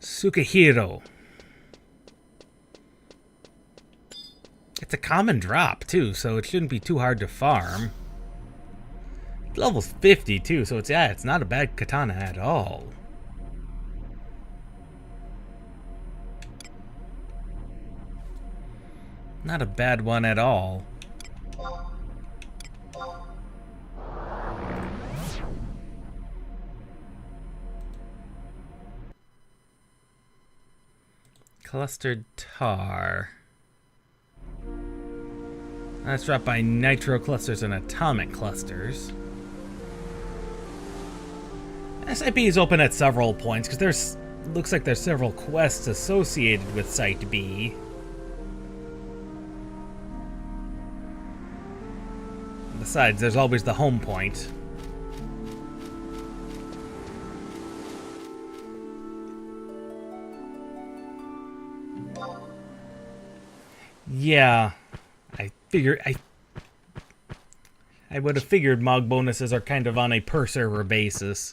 Sukahiro. It's a common drop, too, so it shouldn't be too hard to farm. Level's 50, too, so it's not a bad katana at all. Not a bad one at all. Clustered tar. That's dropped by nitro clusters and atomic clusters. SIP is open at several points because looks like there's several quests associated with Site B. Besides, there's always the home point. Yeah, I would have figured MOG bonuses are kind of on a per server basis.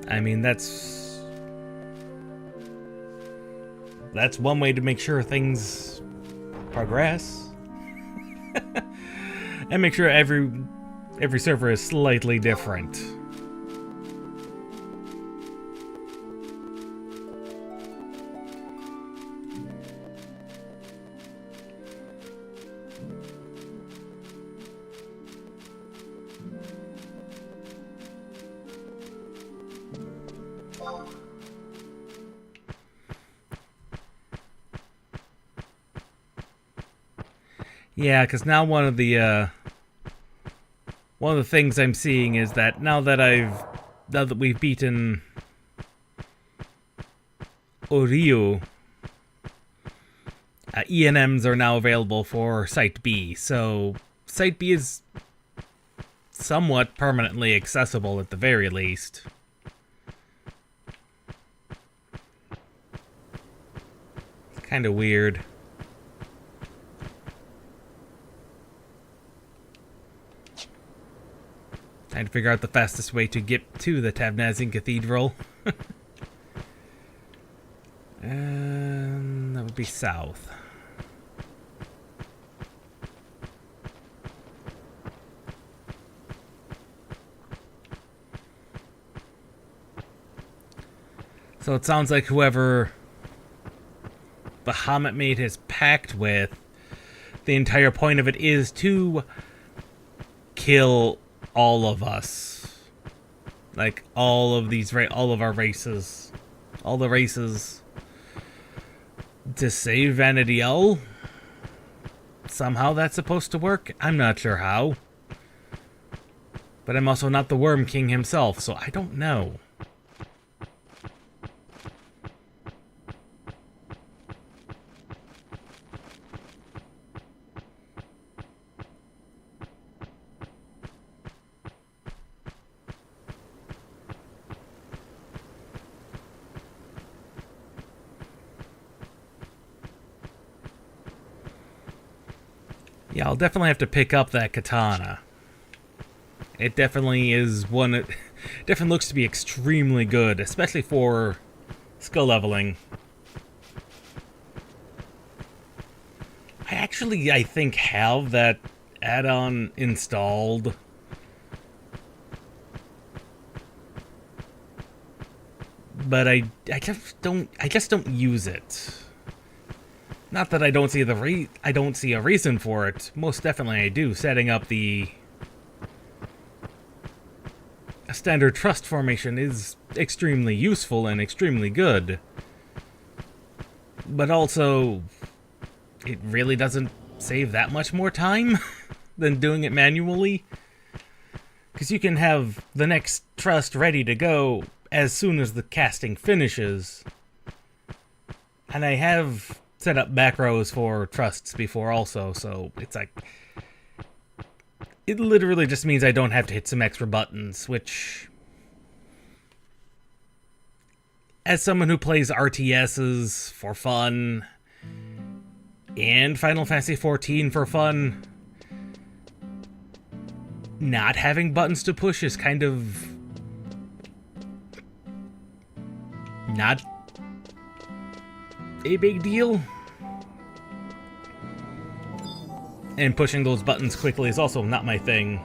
I mean, that's one way to make sure things progress. And make sure every server is slightly different. Yeah, because now one of the things I'm seeing is that now that we've beaten Oryu, ENMs are now available for Site B. So Site B is somewhat permanently accessible at the very least. It's kind of weird. Trying to figure out the fastest way to get to the Tavnazian Cathedral. And that would be south. So it sounds like whoever Bahamut made his pact with, the entire point of it is to kill all of us, like all of our races, all the races, to save Vanadiel. Somehow that's supposed to work. I'm not sure how, but I'm also not the Worm King himself, so I don't know. Yeah, I'll definitely have to pick up that katana. It definitely is one. It definitely looks to be extremely good, especially for skill leveling. I think have that add-on installed. But I just don't use it. Not that I don't see I don't see a reason for it. Most definitely I do, setting up the standard trust formation is extremely useful and extremely good. But also, it really doesn't save that much more time than doing it manually. Because you can have the next trust ready to go as soon as the casting finishes. And I have set up back rows for trusts before also, so it's like... It literally just means I don't have to hit some extra buttons, which... As someone who plays RTSs for fun, and Final Fantasy XIV for fun, not having buttons to push is kind of... not a big deal. And pushing those buttons quickly is also not my thing.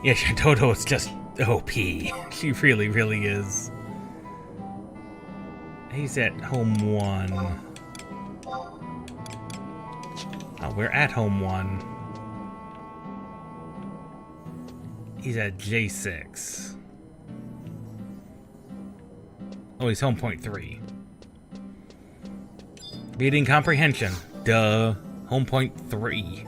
Yeah, Dodo is just OP. She really, really is. He's at home 1. Oh, we're at home 1. He's at J6. Oh, he's home point 3. Reading comprehension. Duh. Home point 3.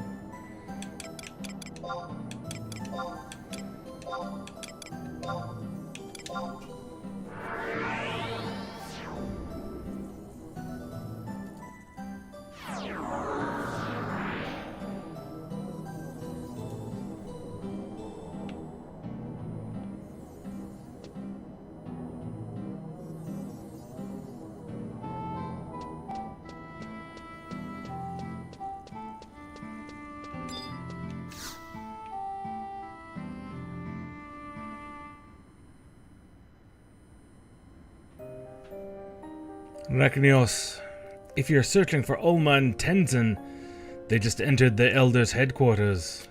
Raknios, if you're searching for Ulma and Tenzin, they just entered the Elders' headquarters.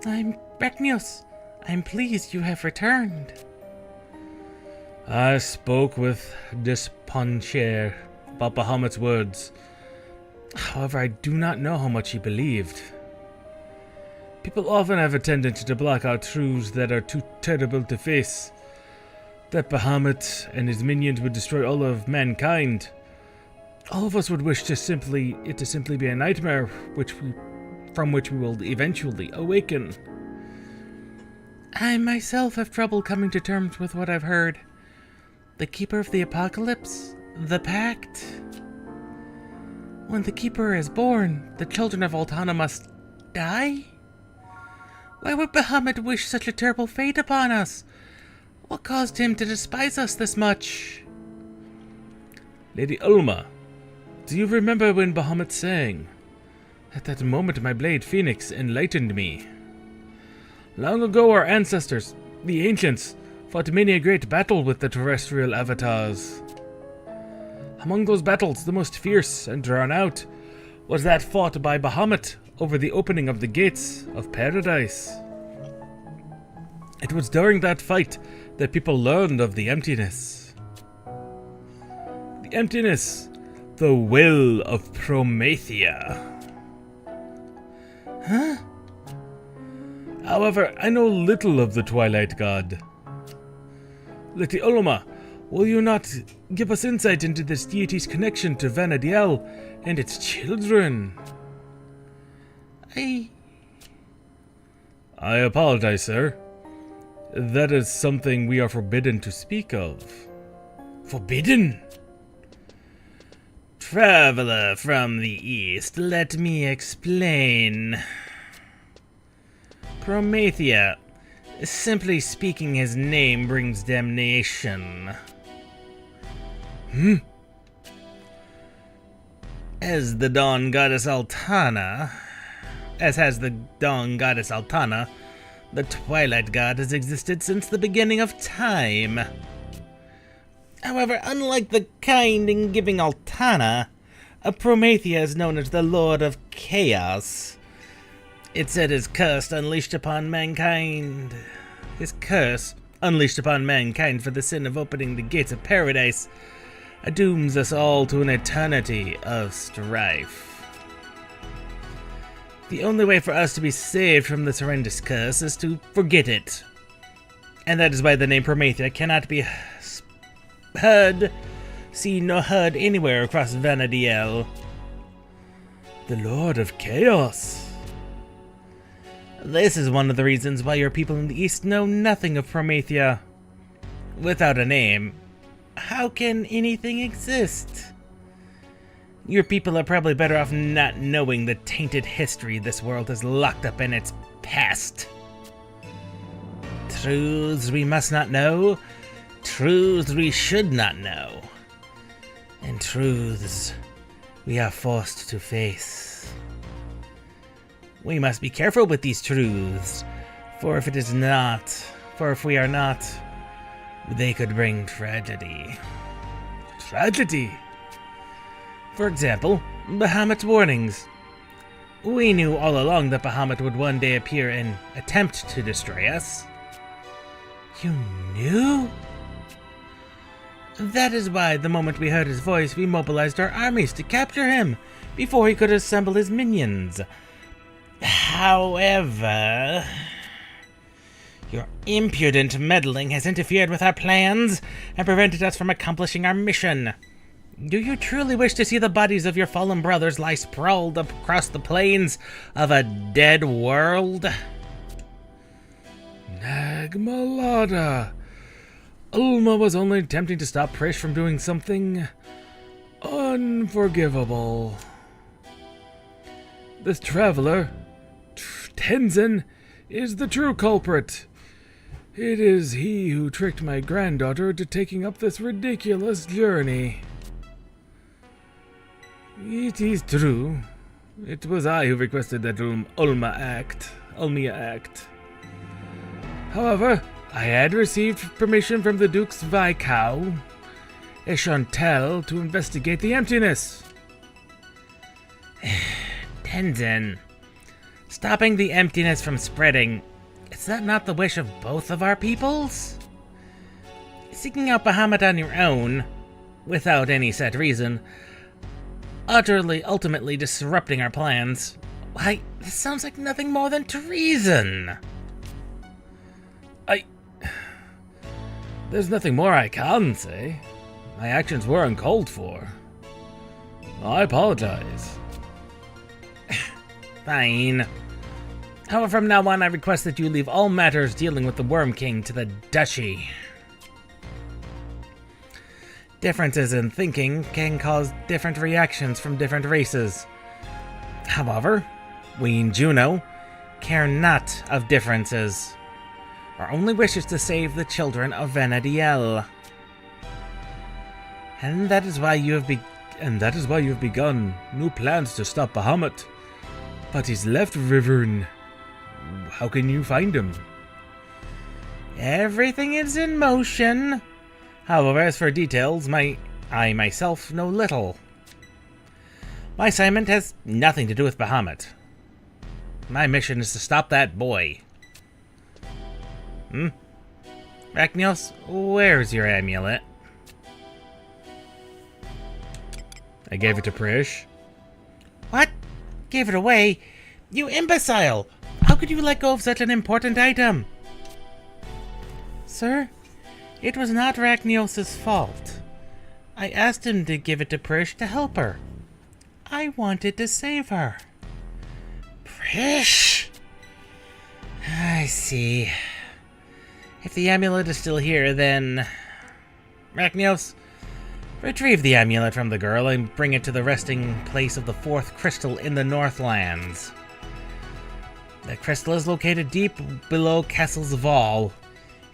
Raknios, I'm pleased you have returned. I spoke with Desponcher about Bahamut's words. However, I do not know how much he believed. People often have a tendency to block out truths that are too terrible to face. That Bahamut and his minions would destroy all of mankind. All of us would wish to simply be a nightmare from which we will eventually awaken. I myself have trouble coming to terms with what I've heard. The Keeper of the Apocalypse? The Pact? When the Keeper is born, the children of Altana must die? Why would Bahamut wish such a terrible fate upon us? What caused him to despise us this much? Lady Ulma, do you remember when Bahamut sang? At that moment my blade Phoenix enlightened me. Long ago our ancestors, the ancients, fought many a great battle with the terrestrial avatars. Among those battles, the most fierce and drawn out was that fought by Bahamut over the opening of the gates of paradise. It was during that fight that people learned of the emptiness. The emptiness, the will of Promethea. Huh? However, I know little of the Twilight God. Lady Ulma, will you not give us insight into this deity's connection to Vanadiel and its children? I apologize, sir. That is something we are forbidden to speak of. Forbidden? Traveler from the east, let me explain. Promethea, simply speaking his name brings damnation. As the Dawn Goddess Altana, the Twilight God has existed since the beginning of time. However, unlike the kind and giving Altana, Promethea is known as the Lord of Chaos. It said his curse unleashed upon mankind for the sin of opening the gates of paradise dooms us all to an eternity of strife. The only way for us to be saved from this horrendous curse is to forget it. And that is why the name Promethea cannot be seen nor heard anywhere across Vanadiel. The Lord of Chaos. This is one of the reasons why your people in the East know nothing of Promethea. Without a name, how can anything exist? Your people are probably better off not knowing the tainted history this world has locked up in its past. Truths we must not know, truths we should not know, and truths we are forced to face. We must be careful with these truths, for if we are not, they could bring tragedy. Tragedy? For example, Bahamut's warnings. We knew all along that Bahamut would one day appear and attempt to destroy us. You knew? That is why, the moment we heard his voice, we mobilized our armies to capture him, before he could assemble his minions. However, your impudent meddling has interfered with our plans and prevented us from accomplishing our mission. Do you truly wish to see the bodies of your fallen brothers lie sprawled across the plains of a dead world? Nagmalada. Ulma was only attempting to stop Prish from doing something unforgivable. This traveler, Tenzin, is the true culprit. It is he who tricked my granddaughter into taking up this ridiculous journey. It is true. It was I who requested that Ulmia act. However, I had received permission from the Duke's Viscount, Echantel, to investigate the emptiness. Tenzin, stopping the emptiness from spreading, is that not the wish of both of our peoples? Seeking out Bahamut on your own, without any set reason, ultimately disrupting our plans, why, this sounds like nothing more than treason. There's nothing more I can say. My actions were uncalled for. I apologize. Fine. However, from now on, I request that you leave all matters dealing with the Worm King to the Duchy. Differences in thinking can cause different reactions from different races. However, we in Juno care not of differences. Our only wish is to save the children of Vanadiel. And that is why you have begun new plans to stop Bahamut. But he's left Rivern. How can you find him? Everything is in motion. However, as for details, I myself know little. My assignment has nothing to do with Bahamut. My mission is to stop that boy. Rachnios, where's your amulet? I gave it to Prish. What? Gave it away? You imbecile! How could you let go of such an important item? Sir, it was not Rachnios' fault. I asked him to give it to Prish to help her. I wanted to save her. Prish? I see. If the amulet is still here, then... Rachnios, retrieve the amulet from the girl and bring it to the resting place of the fourth crystal in the Northlands. The crystal is located deep below Castle's Wall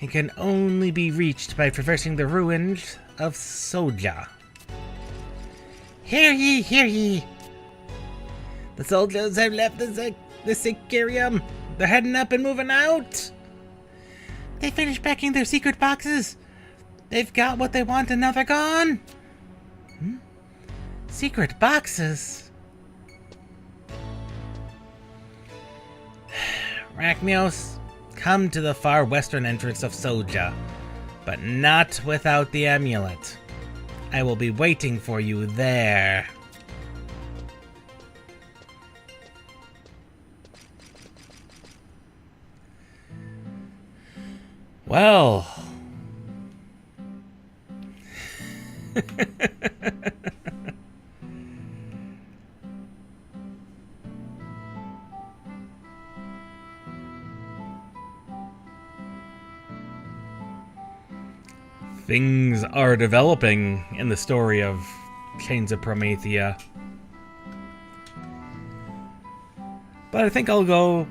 and can only be reached by traversing the ruins of Soja. Hear ye, hear ye! The soldiers have left the Sicarium. They're heading up and moving out. They finished packing their secret boxes. They've got what they want and now they're gone. Secret boxes? Rachnios, come to the far western entrance of Soja, but not without the amulet. I will be waiting for you there. Well. Things are developing in the story of Chains of Promethea. But I think I'll go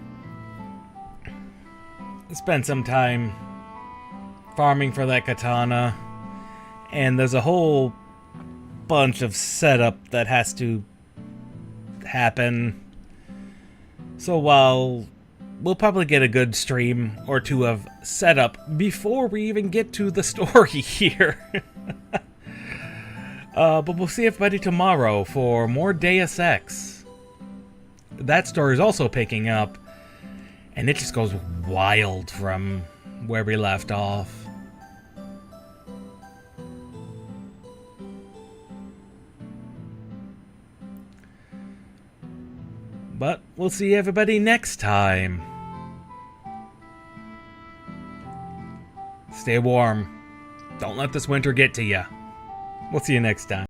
spend some time farming for that katana. And there's a whole bunch of setup that has to happen. So while we'll probably get a good stream or two of setup before we even get to the story here. But we'll see everybody tomorrow for more Deus Ex. That story is also picking up, and it just goes wild from where we left off. But we'll see everybody next time. Stay warm. Don't let this winter get to you. We'll see you next time.